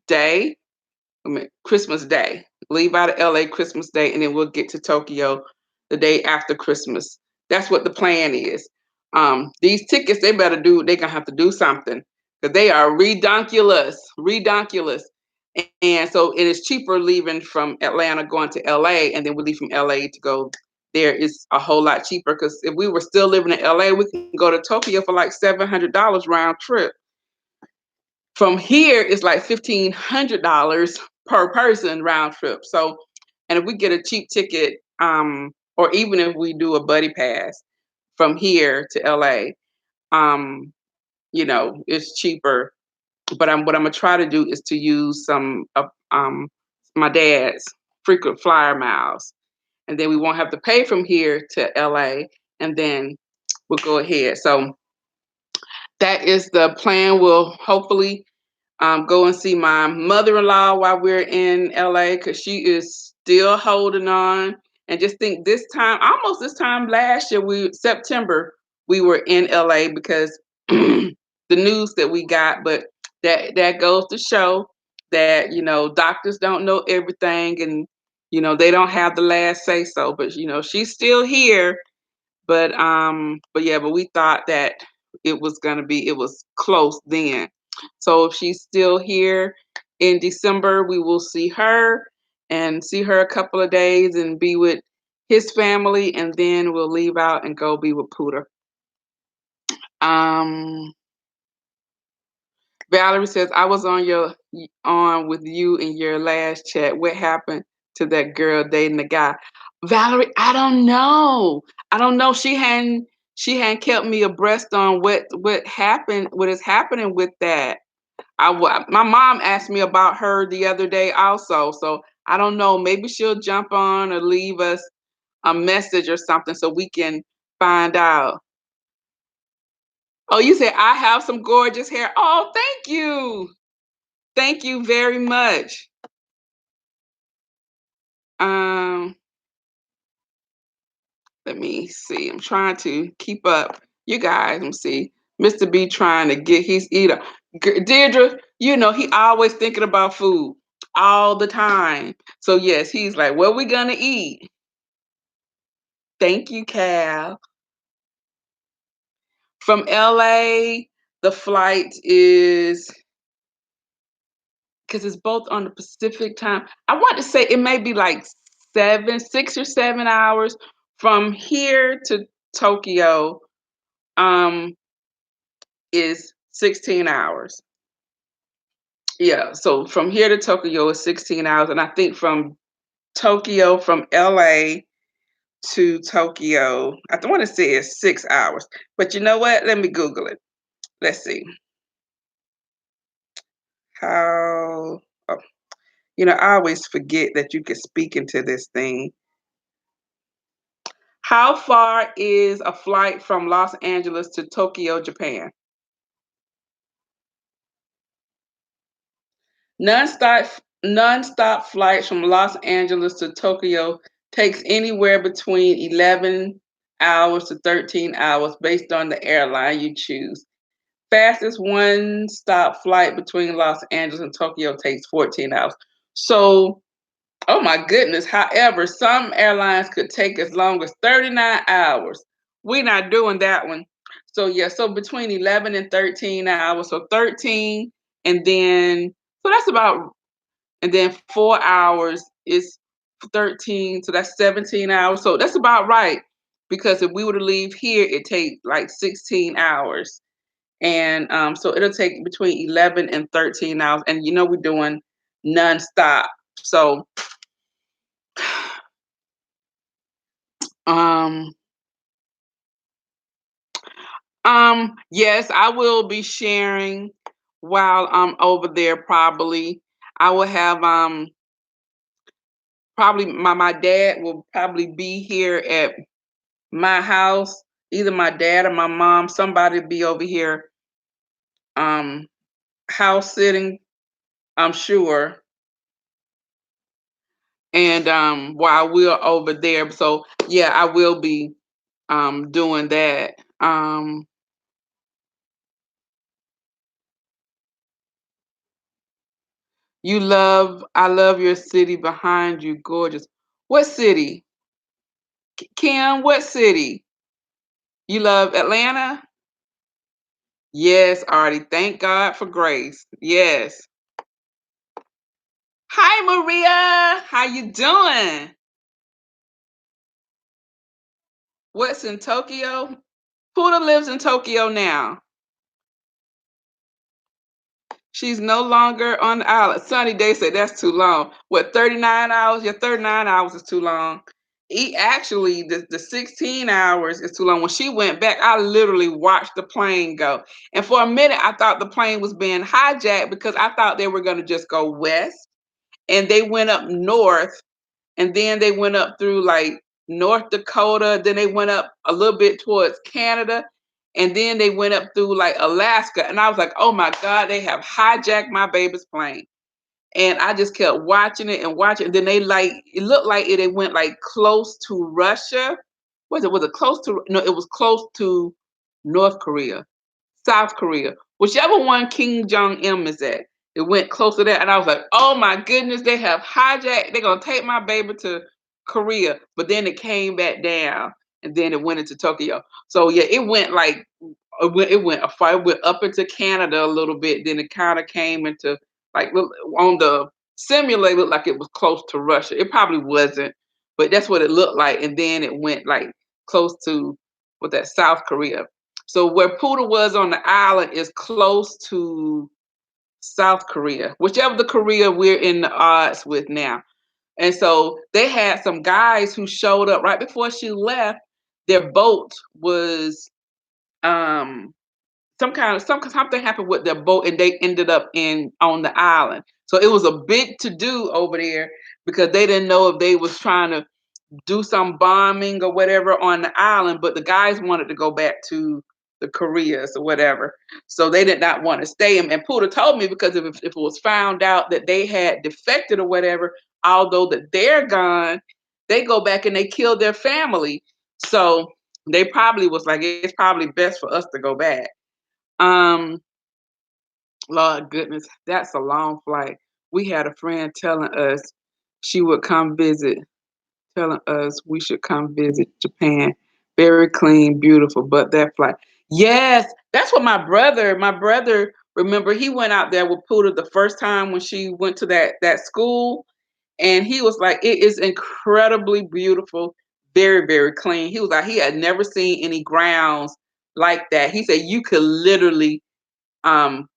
Day. Christmas Day. Leave out of LA Christmas Day, and then we'll get to Tokyo the day after Christmas. That's what the plan is. These tickets, they're gonna have to do something because they are redonkulous. And so it is cheaper leaving from Atlanta going to LA, and then we leave from LA to go there is a whole lot cheaper because if we were still living in LA, we can go to Tokyo for like $700 round trip. From here, it's like $1,500 per person round trip. So, and if we get a cheap ticket, or even if we do a buddy pass from here to LA, it's cheaper. But what I'm gonna try to do is to use some of my dad's frequent flyer miles, and then we won't have to pay from here to LA, and then we'll go ahead. So that is the plan. We'll hopefully go and see my mother-in-law while we're in LA because she is still holding on. And just think almost this time last year, September, we were in LA because the news that we got, but that goes to show that, doctors don't know everything and, they don't have the last say so, but, she's still here. But we thought that it was close then. So if she's still here in December, we will see her and see her a couple of days and be with his family, and then we'll leave out and go be with Pooter. Um, Valerie says, I was on with you in your last chat. What happened to that girl dating the guy? Valerie, I don't know. I don't know. She hadn't kept me abreast on what happened, what is happening with that. My mom asked me about her the other day also, so I don't know. Maybe she'll jump on or leave us a message or something so we can find out. Oh, you said I have some gorgeous hair. Oh, thank you. Thank you very much. Um, Let me see. I'm trying to keep up. You guys, let me see. Mr. B trying to get his eater. Deirdre, he always thinking about food all the time. So yes, he's like, what we gonna eat? Thank you, Cal. From LA, the flight is because it's both on the Pacific time. I want to say it may be like 6 or 7 hours from here to Tokyo. Is 16 hours. Yeah, so from here to Tokyo is 16 hours. And I think from LA to Tokyo, I want to say it's 6 hours. But you know what? Let me Google it. Let's see. How, oh, I always forget that you can speak into this thing. How far is a flight from Los Angeles to Tokyo, Japan? Nonstop flights from Los Angeles to Tokyo takes anywhere between 11 hours to 13 hours based on the airline you choose. Fastest one-stop flight between Los Angeles and Tokyo takes 14 hours. So, oh my goodness. However, some airlines could take as long as 39 hours. We're not doing that one. So yeah, so between 11 and 13 hours. So 13 and then so that's about and then 4 hours is 13, so that's 17 hours. So that's about right. Because if we were to leave here, it takes like 16 hours. And so it'll take between 11 and 13 hours. And we're doing nonstop. So um yes, I will be sharing while I'm over there probably. I will have probably my dad will probably be here at my house, either my dad or my mom, somebody be over here um house sitting, I'm sure. And while we're over there. So yeah, I will be doing that. Um, I love your city behind you, gorgeous. What city? Kim, what city? You love Atlanta? Yes, Artie. Thank God for grace. Yes. Hi, Maria. How you doing? What's in Tokyo? Puda lives in Tokyo now. She's no longer on the island. Sunny Day said that's too long. What, 39 hours? Yeah, 39 hours is too long. Actually, the 16 hours is too long. When she went back, I literally watched the plane go. And for a minute, I thought the plane was being hijacked because I thought they were going to just go west. And they went up north, and then they went up through like North Dakota, then they went up a little bit towards Canada, and then they went up through like Alaska. And I was like, oh my God, they have hijacked my baby's plane. And I just kept watching it and watching. And then they like it looked like it went like close to Russia. Was it close to no, it was close to North Korea. South Korea, whichever one King Jong Un is at. It went close to that, and I was like, "Oh my goodness, they have hijacked. They're gonna take my baby to Korea." But then it came back down, and then it went into Tokyo. So yeah, it went like it went up into Canada a little bit. Then it kind of came into like on the simulator, looked like it was close to Russia. It probably wasn't, but that's what it looked like. And then it went like close to with that South Korea. So where Puda was on the island is close to South Korea, whichever the Korea we're in the odds with now. And so they had some guys who showed up right before she left. Their boat was um something happened with their boat and they ended up in on the island. So it was a big to do over there because they didn't know if they was trying to do some bombing or whatever on the island, but the guys wanted to go back to the Koreas or whatever. So they did not want to stay. And Puda told me because if it was found out that they had defected or whatever, although that they're gone, they go back and they kill their family. So they probably was like, it's probably best for us to go back. Um, Lord goodness, that's a long flight. We had a friend telling us she would come visit telling us we should come visit Japan. Very clean, beautiful, but that flight. Yes, that's what my brother, remember he went out there with Puda the first time when she went to that school, and he was like, it is incredibly beautiful, very, very clean. He was like, he had never seen any grounds like that. He said you could literally um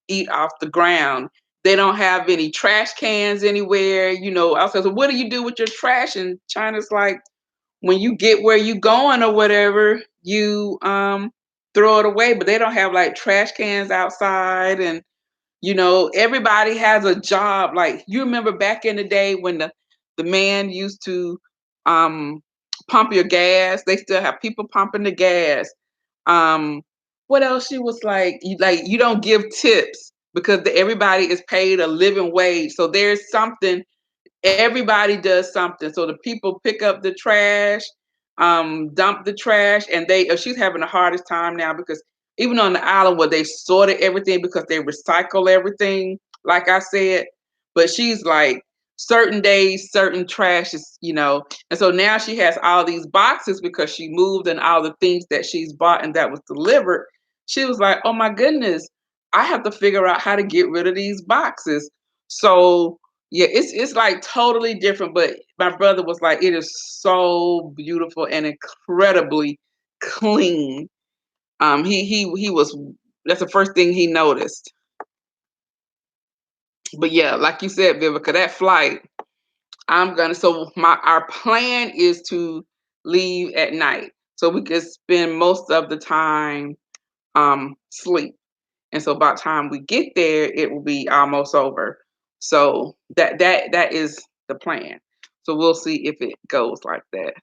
eat off the ground. They don't have any trash cans anywhere. I said, so what do you do with your trash? And China's like, when you get where you going or whatever, you throw it away. But they don't have like trash cans outside, and everybody has a job. Like you remember back in the day when the man used to um pump your gas. They still have people pumping the gas. Um, what else? She was like, you don't give tips because everybody is paid a living wage. So there's something everybody does something. So the people pick up the trash, dump the trash, and she's having the hardest time now because even on the island where they sorted everything because they recycle everything, like I said, but she's like certain days, certain trash is. And so now she has all these boxes because she moved and all the things that she's bought and that was delivered. She was like, oh my goodness, I have to figure out how to get rid of these boxes. So yeah, it's like totally different, but my brother was like, it is so beautiful and incredibly clean. He was that's the first thing he noticed. But yeah, like you said, Vivica, that flight, so our plan is to leave at night so we can spend most of the time sleep. And so by the time we get there, it will be almost over. So that is the plan. So we'll see if it goes like that.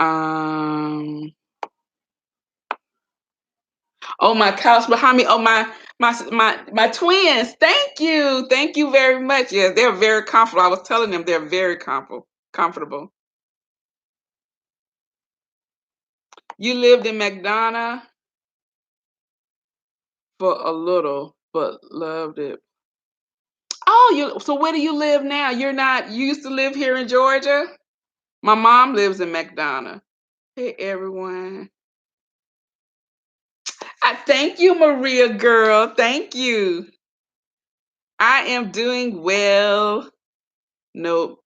Um oh, my couch behind me. Oh, my twins. Thank you. Thank you very much. Yeah, they're very comfortable. I was telling them they're very comfortable. You lived in McDonough for a little, but loved it. Oh, so where do you live now? You used to live here in Georgia? My mom lives in McDonough. Hey everyone. I thank you, Maria girl. Thank you. I am doing well. Nope.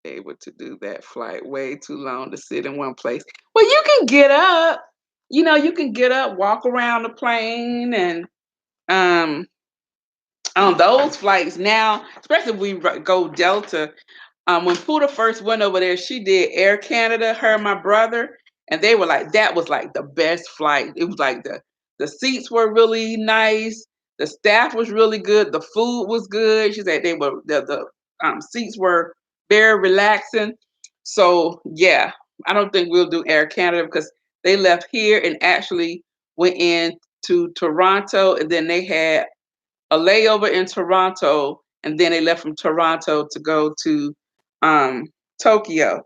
Able to do that flight way too long to sit in one place. Well, you can get up. You can get up, walk around the plane, and um on those flights now, especially if we go Delta. When Puda first went over there, she did Air Canada, her and my brother, and they were like, that was like the best flight. It was like the seats were really nice, the staff was really good, the food was good. She said the seats were very relaxing. So yeah, I don't think we'll do Air Canada because they left here and actually went in to Toronto, and then they had a layover in Toronto, and then they left from Toronto to go to um, Tokyo.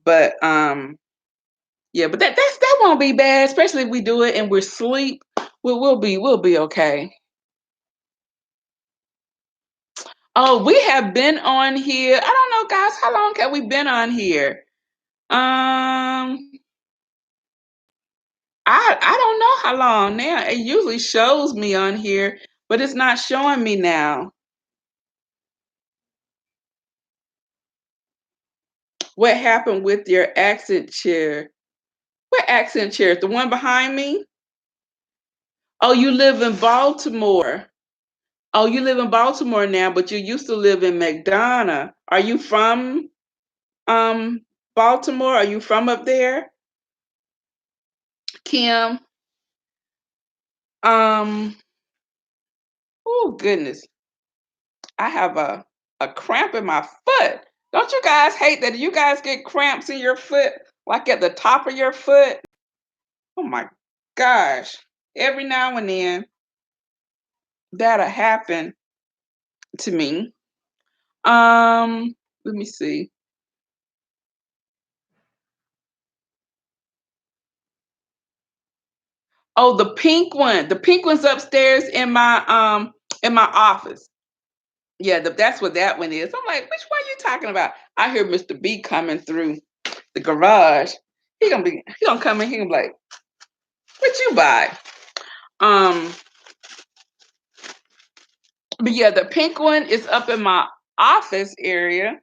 But yeah, but that won't be bad, especially if we do it and we're asleep. We'll be okay. Oh, we have been on here. I don't know, guys. How long have we been on here? Um, I don't know how long now. It usually shows me on here, but it's not showing me now. What happened with your accent chair? What accent chair? The one behind me? Oh, you live in Baltimore. Oh, you live in Baltimore now, but you used to live in McDonough. Are you from um Baltimore? Are you from up there? Kim? Um, oh goodness. I have a cramp in my foot. Don't you guys hate that? Do you guys get cramps in your foot, like at the top of your foot? Oh my gosh. Every now and then that'll happen to me. Let me see. Oh, the pink one. The pink one's upstairs in my office. Yeah, that's what that one is. I'm like, which one you talking about? I hear Mr. B coming through the garage. He gonna come in, he gonna be like, what you buy? Um, but yeah, the pink one is up in my office area.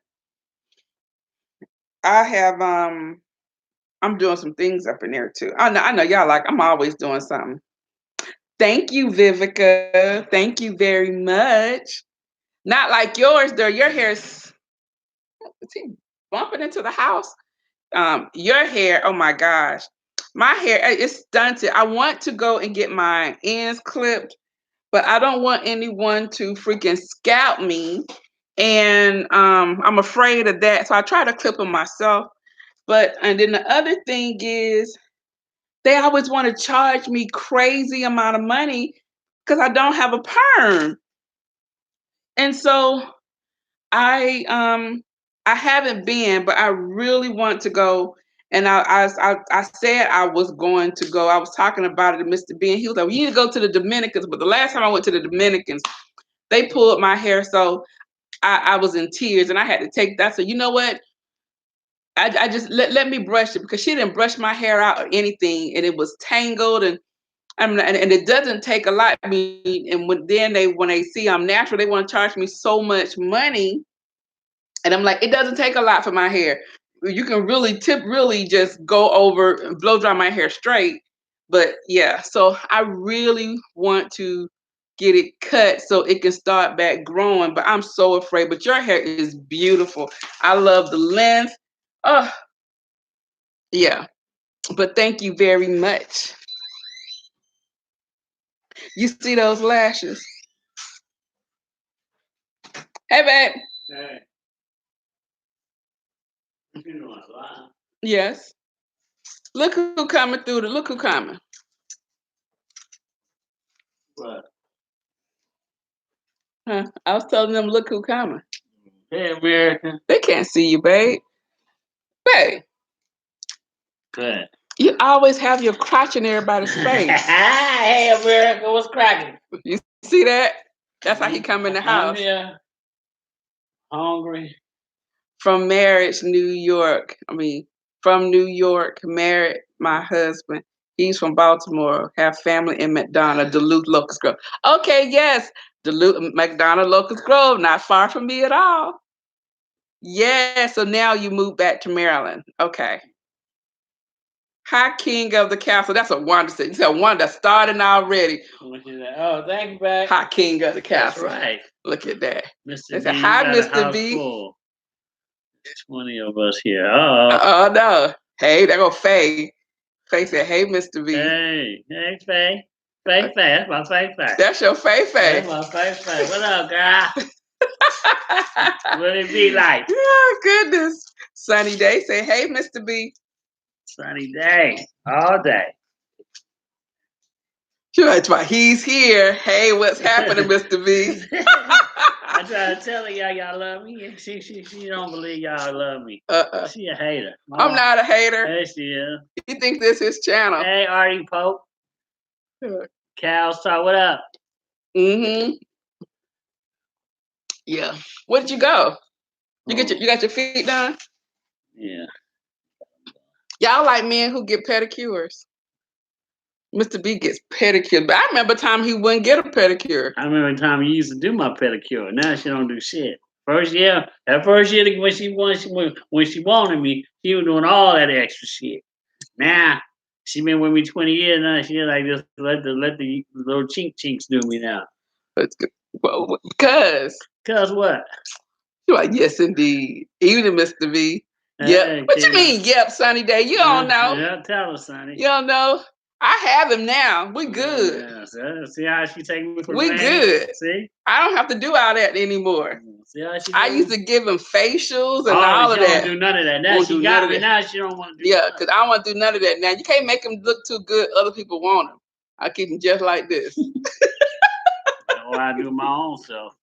I have I'm doing some things up in there too. I know y'all like I'm always doing something. Thank you, Vivica. Thank you very much. Not like yours, though. Your hair's is he bumping into the house. Your hair, oh my gosh. My hair is stunted. I want to go and get my ends clipped, but I don't want anyone to freaking scalp me. And I'm afraid of that. So I try to clip them myself. And then the other thing is they always want to charge me crazy amount of money because I don't have a perm. And so I haven't been, but I really want to go. And I said I was going to go. I was talking about it to Mr. B, and he was like, "Well, you need to go to the Dominicans." But the last time I went to the Dominicans, they pulled my hair, so I was in tears, and I had to take that. So you know what? I just let me brush it because she didn't brush my hair out or anything, and it was tangled and it doesn't take a lot. I mean, and when they see I'm natural, they want to charge me so much money. And I'm like, it doesn't take a lot for my hair. You can really just go over and blow dry my hair straight. But yeah, so I really want to get it cut so it can start back growing. But I'm so afraid. But your hair is beautiful. I love the length. Oh, yeah. But thank you very much. You see those lashes? Hey, babe. Hey. Yes. Look who coming through the look who coming. What? Huh? I was telling them look who coming. Hey America. They can't see you, babe. Babe. Good. You always have your crotch in everybody's face. Hey, America, what's cracking? You see that? That's how he come in the I'm house. here, hungry. From marriage, New York. From New York, married my husband. He's from Baltimore. Have family in McDonough, Duluth, Locust Grove. Okay, yes, Duluth, McDonough, Locust Grove, not far from me at all. Yeah, so now you move back to Maryland. Okay. Hi, King of the Castle. That's a wonder. You said Wanda starting already. Oh, thank you, back. Hi, King of the Castle. That's right. Look at that. Mr. They B, said, hi, you got Mr. a house B. full. 20 of us here. Uh-oh. Oh, no. Hey, there go Faye. Faye said, hey, Mr. B. Hey, Faye. Faye. That's my Faye. That's your Faye. That's my Faye. What up, girl? What it be like? Oh, goodness. Sunny Day say, hey, Mr. B. Sunny day. All day. That's why he's here. Hey, what's happening, Mr. B? I try to tell her y'all love me. She don't believe y'all love me. She a hater. I'm not a hater. Hey, she is. He thinks this is his channel. Hey, Artie Pope. Cal's talk. What up? Mm-hmm. Yeah. Where did you go? You got your feet done? Yeah. Y'all like men who get pedicures. Mr. B gets pedicure, but I remember time he wouldn't get a pedicure. I remember the time he used to do my pedicure. Now she don't do shit. That first year when she wanted me, she was doing all that extra shit. Now she been with me 20 years now. She like just let the little chinks do me now. Well, because what? You're like, yes, indeed. Even Mr. B. Yep. Hey, what you mean, yep, Sunny Day? You don't know. Yeah, tell her, Sonny. You don't know. I have him now. We good. Yeah, see how she taking me for we granted? Good. See? I don't have to do all that anymore. See how she I used to give him facials and all of that. She don't do none of that. Now she got me. Now she don't want to do Yeah, because I don't want to do none of that now. You can't make him look too good. Other people want him. I keep him just like this. That's what I do my own self.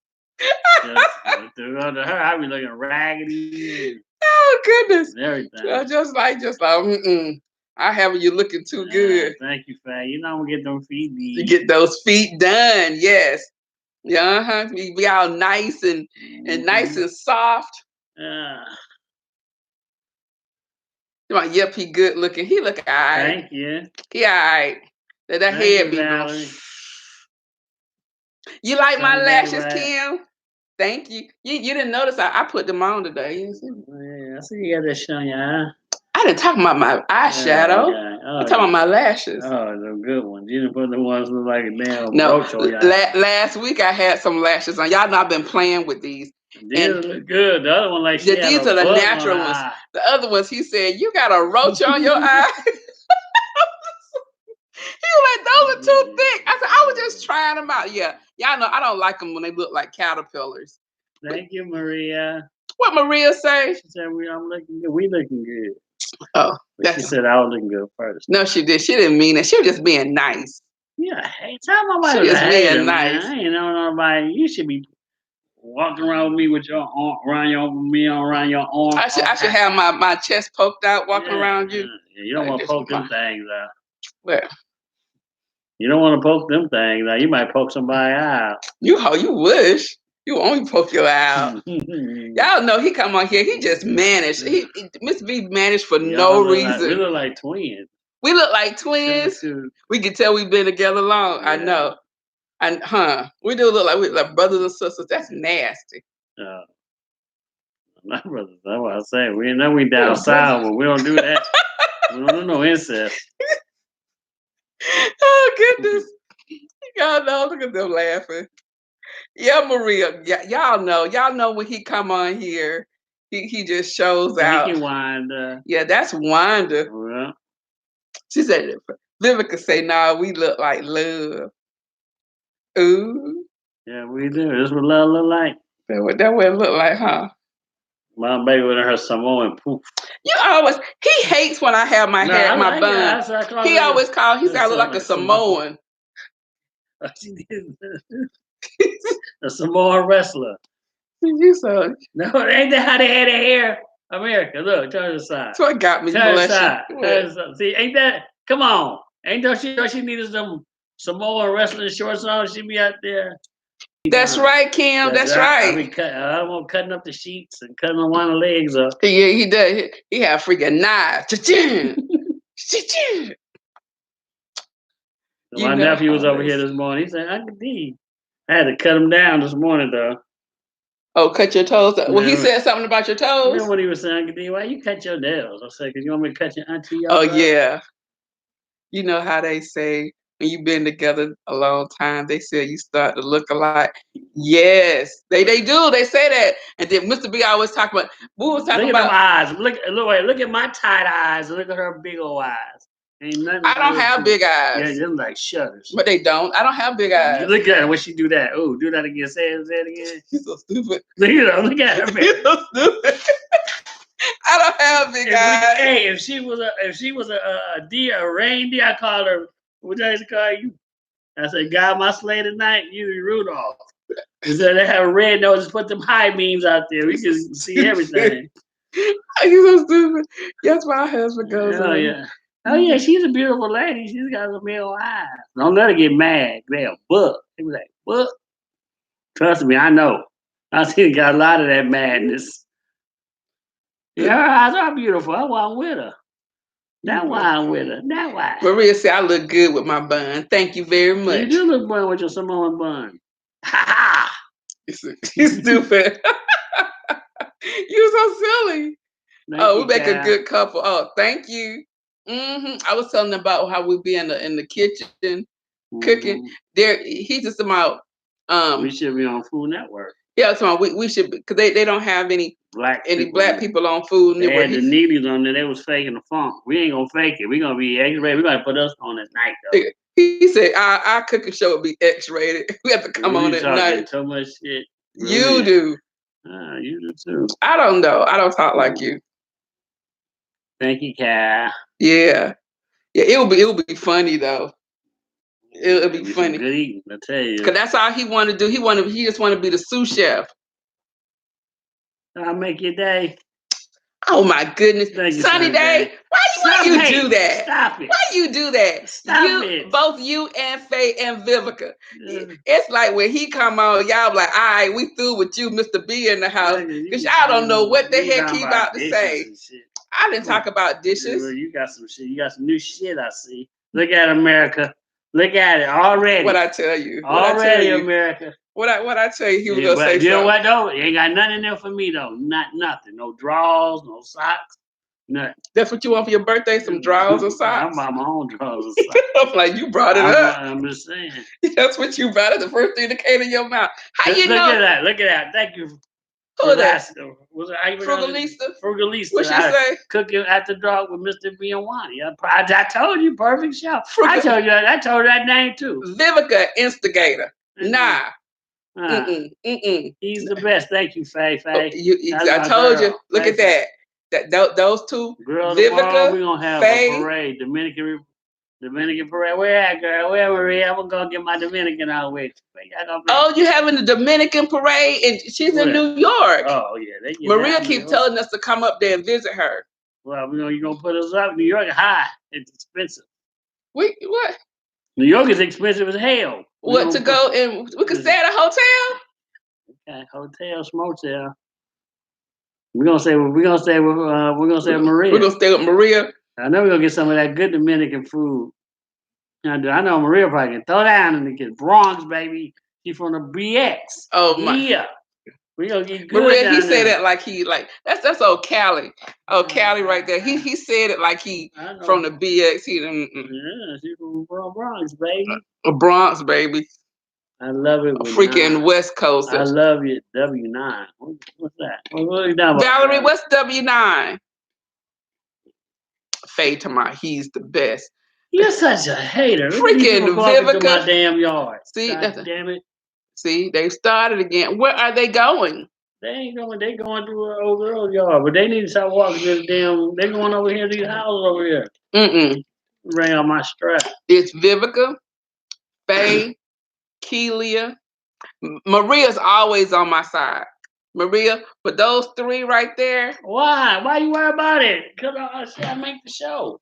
Just to her, I be looking raggedy. Oh goodness! Everything. Just like, I have you looking too good. Thank you, Faye. You know I'm gonna get them feet. You get those feet done, yes. Yeah, be all nice and nice and soft. Yep, he good looking. He look all right. Thank you. He all right. That head be going. You like my lashes, Kim? Thank you. You didn't notice I put them on today. You see? Yeah, I see you got that showing your eye. I didn't talk about my eyeshadow. I'm talking about my lashes. Oh, the good ones. You didn't put the ones that look like a damn roach on your eye. Last week I had some lashes on. Y'all know I've been playing with these. These look good. The other one like these are the natural ones. The other ones, he said, you got a roach on your eye. He was like, those are too thick. I said, I was just trying them out. Yeah, y'all know I don't like them when they look like caterpillars. Thank you, Maria. What Maria say? She said, I'm looking good. We looking good. Oh, she said I was looking good first. No, she did. She didn't mean it. She was just being nice. Yeah, hey, tell nobody she was being nice. I ain't know nobody. You should be walking around with me with your arm around your arm. I should have my chest poked out walking around you. Yeah, you don't want to poke them things out. Where? You don't want to poke them things out. You might poke somebody out. You wish. You only poke your eye out. Y'all know he come on here. He just managed. Mr. B managed for no reason. We look like twins. We look like twins. We can tell we've been together long. Yeah. I know. We do look like we're like brothers and sisters. That's nasty. My brothers. That's what I say. We know we down south, but we don't do that. We don't do no incest. Oh goodness. Y'all know. Look at them laughing. Yeah, Maria. Y'all know when he come on here, he just shows out. Thank you, Wanda. Yeah, that's Wanda. Yeah. She said, Vivica say, nah, we look like love. Ooh. Yeah, we do. That's what love look like. That what it look like, huh? My baby with her Samoan poof. He hates when I have my hair, my bun. He always he said I look like a Samoan. A Samoan wrestler. You saw. No, ain't that how they had their hair? America, look, turn aside. That's what got me Turn blushing. aside. Turn aside. See, ain't that? Come on. Ain't though she needed some Samoa wrestling shorts on? She be out there. That's right, Kim. That's I be right. cutting up the sheets and cutting one of the legs up. Yeah, he does. He had freaking knives. Cha-ching. Cha-ching. My nephew was over here this morning. He said, "Uncle D." I had to cut him down this morning though. Oh, cut your toes. Well, he said something about your toes. Remember when he was saying, "Uncle D, why you cut your nails?" I said, "Cause you want me to cut your auntie off." Oh yeah. You know how they say when you've been together a long time, they say you start to look alike. Yes, they do. They say that. And then Mr. B always talk about. We was talking Look at about. them eyes. Look at my tight eyes. Look at her big old eyes. Ain't nothing. I don't have big eyes. Yeah, them like shutters. But they don't. I don't have big eyes. Look at her when she do that. Oh, do that again. Say it again. You're so stupid. Look at her. You're so stupid. I don't have big eyes. Hey, if she was a deer, a reindeer, I called her. What did I used to call you? I said, "God, my sleigh tonight, you Rudolph." And so they have a red nose. Just put them high beams out there. We can see everything. You're so stupid. That's why my husband goes. Oh yeah. Oh yeah, she's a beautiful lady. She's got some real eyes. Don't let her get mad. They'll book. They be like, "What?" Trust me, I know. I see got a lot of that madness. Yeah, her eyes are beautiful. That's why I'm with her. That's why I'm with her. That's why. Maria said I look good with my bun. Thank you very much. You do look good with your Samoan bun. Ha ha! You stupid. You so silly. We make a good couple. Oh, thank you. I was telling them about how we be in the kitchen cooking. There, he's just about. We should be on Food Network. Yeah, so we should, because they don't have any black people on Food Network. They had the needies on there. They was faking the funk. We ain't gonna fake it. We gonna be X-rated. We gotta put us on at night though. He said our cooking show would be X-rated. We have to come on at night. So much shit. You do. You do too. I don't know. I don't talk like you. Thank you, Kat. Yeah. It will be funny though. It'll be funny. Good eating, I tell you. Cause that's all he want to do. He just want to be the sous chef. I'll make your day. Oh my goodness, Sunny Day! Why you do that? Stop it! Why you do that? Stop it! Both you and Faye and Vivica. It's like when he come on, y'all like, all right, we through with you, Mr. B in the house, because y'all don't know what the heck he about to say. I didn't talk about dishes. You got some shit. You got some new shit. I see. Look at America. Look at it already. What I tell you? Already, America. What I tell you? He was gonna say. You know what though? You ain't got nothing in there for me though. Nothing. No drawers, no socks. Nothing. That's what you want for your birthday? Some drawers or socks? I buy my own drawers and socks. I'm like, you brought it up. I'm just saying. That's what you brought. It's the first thing that came in your mouth. How you know? Look at that. Thank you. Who that? Frugalista. What she say? Cooking at the dog with Mr. Juani. I told you, perfect chef. I told her that name too. Vivica Instigator. Nah. He's the best. Thank you, Faye. I told you. Look at that. Those two. Girl, Vivica. We're gonna have Faye, a parade. Dominican parade. Where at, girl? Where Maria? I'm gonna go get my Dominican out with you. Oh, you having the Dominican parade, and she's in New York. Oh yeah, Maria keep telling us to come up there and visit her. Well, you gonna put us up? New York is high. It's expensive. What? New York is expensive as hell. What to go and we can stay at a hotel? Okay, hotel, motel. We're gonna stay with Maria. We're gonna stay with Maria. I know we're gonna get some of that good Dominican food. I know Maria probably can throw down in the Bronx, baby. She's from the BX. Oh my. Yeah. We gonna get good. Maria, he said that like that's old Cali. Oh, Cali right there. He said it like he from the BX. Yeah, she's from Bronx, baby. A Bronx, baby. I love it. Freaking West Coast. I love you. W9. What's that? What are you talking about? Valerie, what's W9? Faye to my, he's the best. You're such a hater. Freaking Vivica. My damn yard. See, damn it. See, they started again. Where are they going? They ain't going. They going to an old girl's yard, but they need to stop walking to the damn. They going over here to these houses over here. Bring out my strap. It's Vivica, Faye, Kelia. Maria's always on my side. Maria, but those three right there. Why? Why you worry about it? Cause I make the show.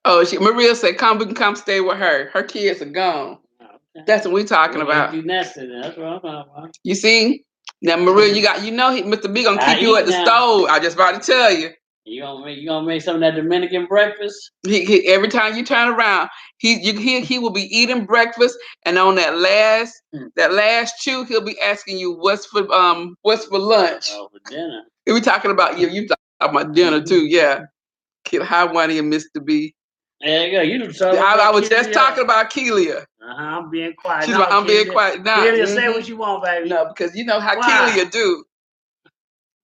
Oh, Maria said, "Come, we can come stay with her. Her kids are gone." Okay. That's what we talking We about. empty nested. That's what I'm talking about. You see, now Maria, Mr. B gonna I keep you eat at the now. stove. I just about to tell you. You gonna make some of that Dominican breakfast? Every time you turn around, he will be eating breakfast, and on that last chew, he'll be asking you what's for lunch. Oh, for dinner. He'll be talking about you. You talking about dinner too? Yeah. Kid, hi, Juani and Mr. B. There you go. You do something I about was just Kelia. talking about Kelia. I'm being quiet. She's No, like, I'm being Kelia. quiet now. Kelia, say what you want, baby. No, because you know how Why? Kelia do.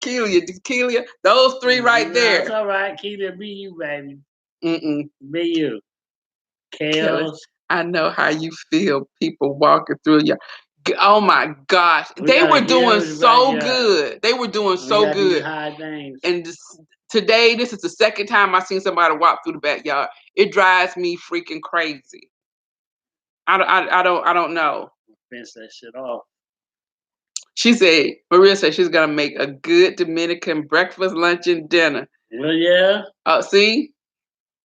Kelia, those three right No, there. it's all right. Kelia, be you, baby. Mm-mm. Be you. Kelly, Kales. I know how you feel. People walking through your. Oh my gosh, We they got a were doing huge so backyard. good. They were doing We so got these good. high things. And today, this is the second time I seen somebody walk through the backyard. It drives me freaking crazy. I don't know. Fence that shit off. Maria said she's gonna make a good Dominican breakfast, lunch, and dinner. Well, yeah. See,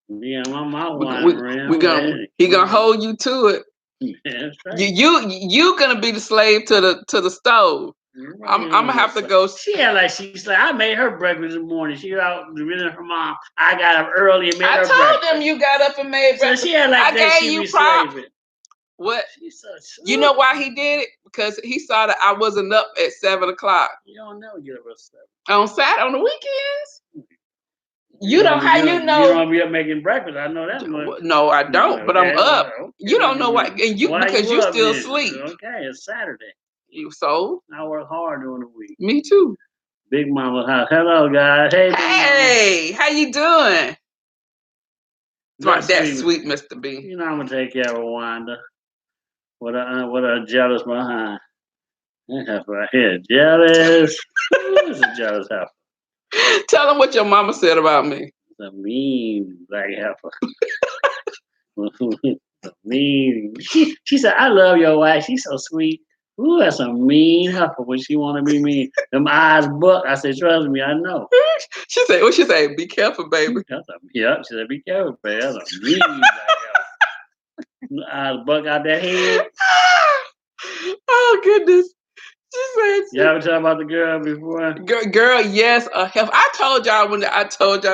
Yeah, my we, wine we, around. we gonna he gonna hold you to it. That's right. You gonna be the slave to the stove. I'm gonna have to go. She had like she's like I made her breakfast in the morning. She out visiting her mom. I got up early and made her breakfast. I told them you got up and made breakfast. So she had like I that. gave She you be props. slaving. What? She's so sweet. You know why he did it? Because he saw that I wasn't up at 7:00. You don't know you're up at 7. On the weekends. You don't how you know you don't be up making breakfast. I know that much. No, I don't. But I'm up. Okay, You don't know why, and you why because you you up still then? asleep. Okay, it's Saturday. So I work hard during the week. Me too. Big Mama's house. Hello, guys. Hey, Big Hey, how you doing? Mama. That's sweet, Mr. B. You know I'm gonna take care of Wanda. What a jealous behind. That heifer right here, jealous. Who's a jealous heifer? Tell them what your mama said about me. It's a mean black heifer. Mean. She said, I love your wife. She's so sweet. Ooh, that's a mean heifer when she want to be mean. Them eyes buck. I said, trust me, I know. She said, what she say? Be careful, baby. She said, be careful, baby. That's a mean black heifer. Eyes buck out that head. Oh, goodness. She said, you ever tell about the girl before? Girl, yes, a heifer. I told y'all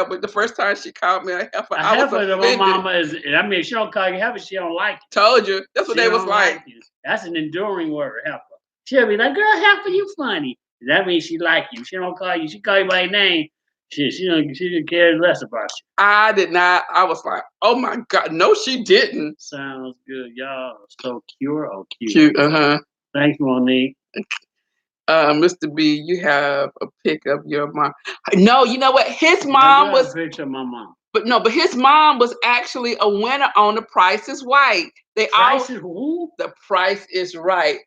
but the first time she called me a heifer, I was offended. My mama is. I mean, she don't call you heifer. She don't like you. Told you. That's what they was like. That's an enduring word, heifer. She'll be like, "Girl, heifer, you funny." That means she like you. She don't call you. She call you by name. She didn't care less about you. I did not. I was like, oh my God, no, she didn't. Sounds good, y'all. So cute. Oh, cute. Cute. Thanks, Monique. Mr. B, you have a pic of your mom. No, you know what? His mom was a picture of my mom. But his mom was actually a winner on The Price is Right. The Price is Right.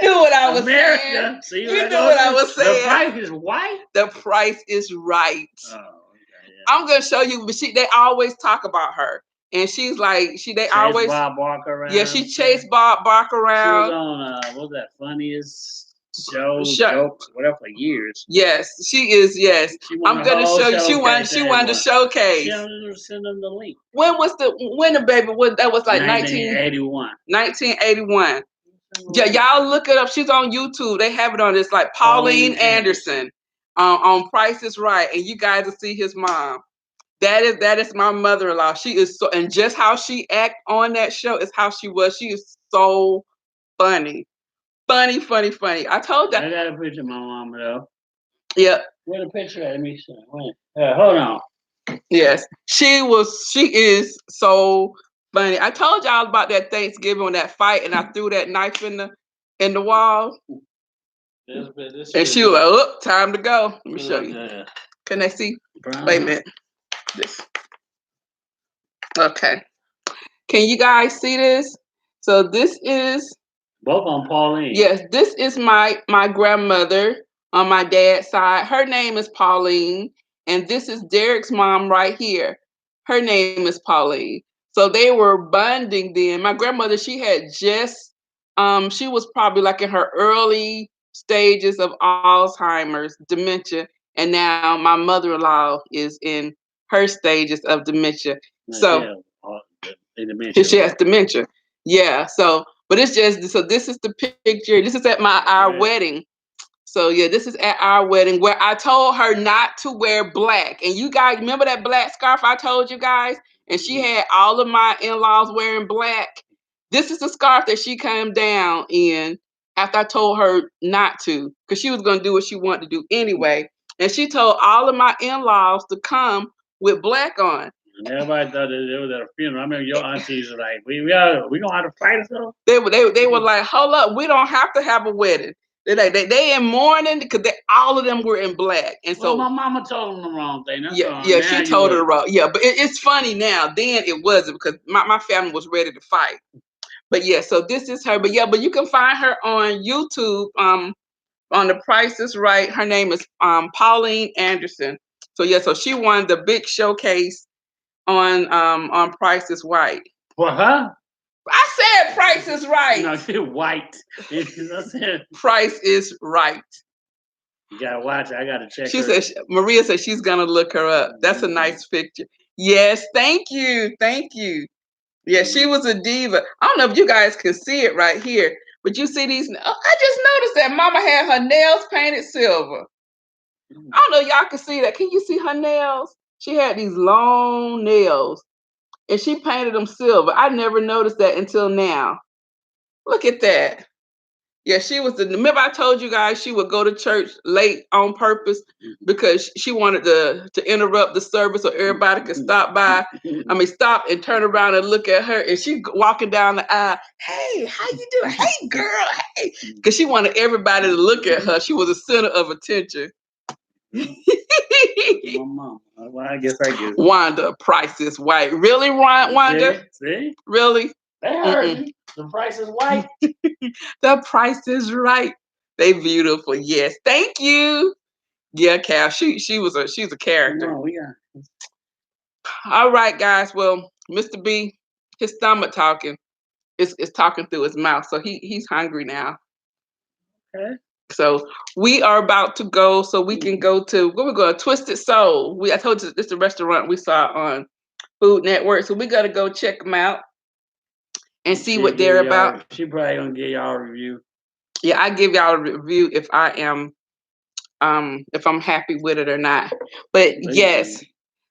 You knew what I was saying. See, you knew what I was saying. The Price is White. The Price is Right. Oh, okay, yeah. I'm gonna show you, but they always talk about her. And she's like, they always Bob Barker around. Yeah, she chased Bob Barker around. She was on what was that funniest jokes, whatever, for years. Yes, she is. Yes, I'm gonna show you. She wanted to showcase. She send them the link. When the baby? That was like 1981. 1981. Yeah, y'all look it up. She's on YouTube. They have it on. It's like Pauline Anderson on Price is Right, and you guys will see his mom. That is my mother-in-law. She is so, and just how she act on that show is how she was. She is so funny. Funny. I told you. I got a picture of my mom though. Yep. Where the picture at? Let me see. Hold on. Yes, she is so funny. I told y'all about that Thanksgiving when that fight, and I threw that knife in the wall. And she was like, "Oh, time to go." Let me show you. Can they see? Wait a minute. This. Okay. Can you guys see this? So this is both on Pauline. Yes, this is my grandmother on my dad's side. Her name is Pauline, and this is Derek's mom right here. Her name is Pauline. So they were bonding then. My grandmother, she had just She was probably like in her early stages of Alzheimer's, dementia, and now my mother-in-law is in her stages of dementia. No, she So has dementia, she has right? dementia. Yeah. So, but it's just so this is the picture. This is at our Right. wedding. So yeah, this is at our wedding where I told her not to wear black. And you guys remember that black scarf I told you guys? And she had all of my in-laws wearing black. This is the scarf that she came down in after I told her not to, because she was gonna do what she wanted to do anyway. And she told all of my in-laws to come with black on. And everybody thought that it was at a funeral. I remember your aunties were like, we gonna have to fight or something? They were like, hold up, we don't have to have a wedding. They in mourning because all of them were in black, and Well, so my mama told them the wrong thing. That's yeah, all. yeah, Now she you told her would. the wrong. Yeah, but it's funny now. Then it wasn't because my family was ready to fight. But yeah, so this is her. But yeah, but you can find her on YouTube. On The Price is Right. Her name is Pauline Anderson. So yeah, so she won the big showcase on Price is Right. For her? I said Price is Right. No, she's white. I said, Price is Right. you gotta watch it. I gotta check She her. said Maria said she's gonna look her up. That's a nice picture. Yes, thank you, thank you. Yeah, she was a diva. I don't know if you guys can see it right here, but you see these. Oh, I just noticed that Mama had her nails painted silver. I don't know if y'all can see that. Can you see her nails? She had these long nails, and she painted them silver. I never noticed that until now. Look at that. Yeah, she was the. Remember, I told you guys she would go to church late on purpose because she wanted to interrupt the service so everybody could stop by. I mean, stop and turn around and look at her, and she walking down the aisle. Hey, how you doing? Hey, girl. Hey, because she wanted everybody to look at her. She was the center of attention. My mom. Well, I guess I get it. Wanda, Price is White. Really, Wanda? See? Really? They heard you. The price is white. The Price is Right. They beautiful. Yes. Thank you. Yeah, Cal. She's a character. No, we got. All right, guys. Well, Mr. B, his stomach talking is talking through his mouth, so he's hungry now. Okay. So we are about to go, so we can go to where we going? Twisted Soul. I told you it's a restaurant we saw on Food Network, so we got to go check them out and see what they're about. She probably gonna give y'all a review. Yeah, I give y'all a review if I'm happy with it or not. But yes.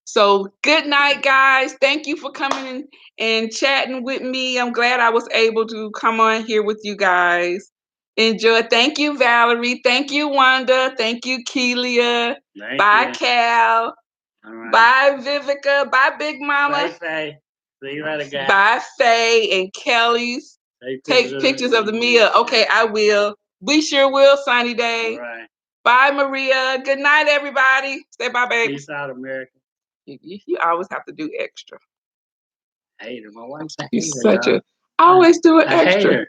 So good night, guys. Thank you for coming in and chatting with me. I'm glad I was able to come on here with you guys. Enjoy. Thank you, Valerie. Thank you, Wanda. Thank you, Kelia. Bye, Cal. Right. Bye, Vivica. Bye, Big Mama. Bye, Faye. See you later, guys. Bye, Faye and Kelly's. Take pictures of the meal. Okay, I will. We sure will, Sunny Day. All right. Bye, Maria. Good night, everybody. Say bye, baby. Peace out, America. You always have to do extra. I hate her. My wife's a hater. You're such a. I always do it extra.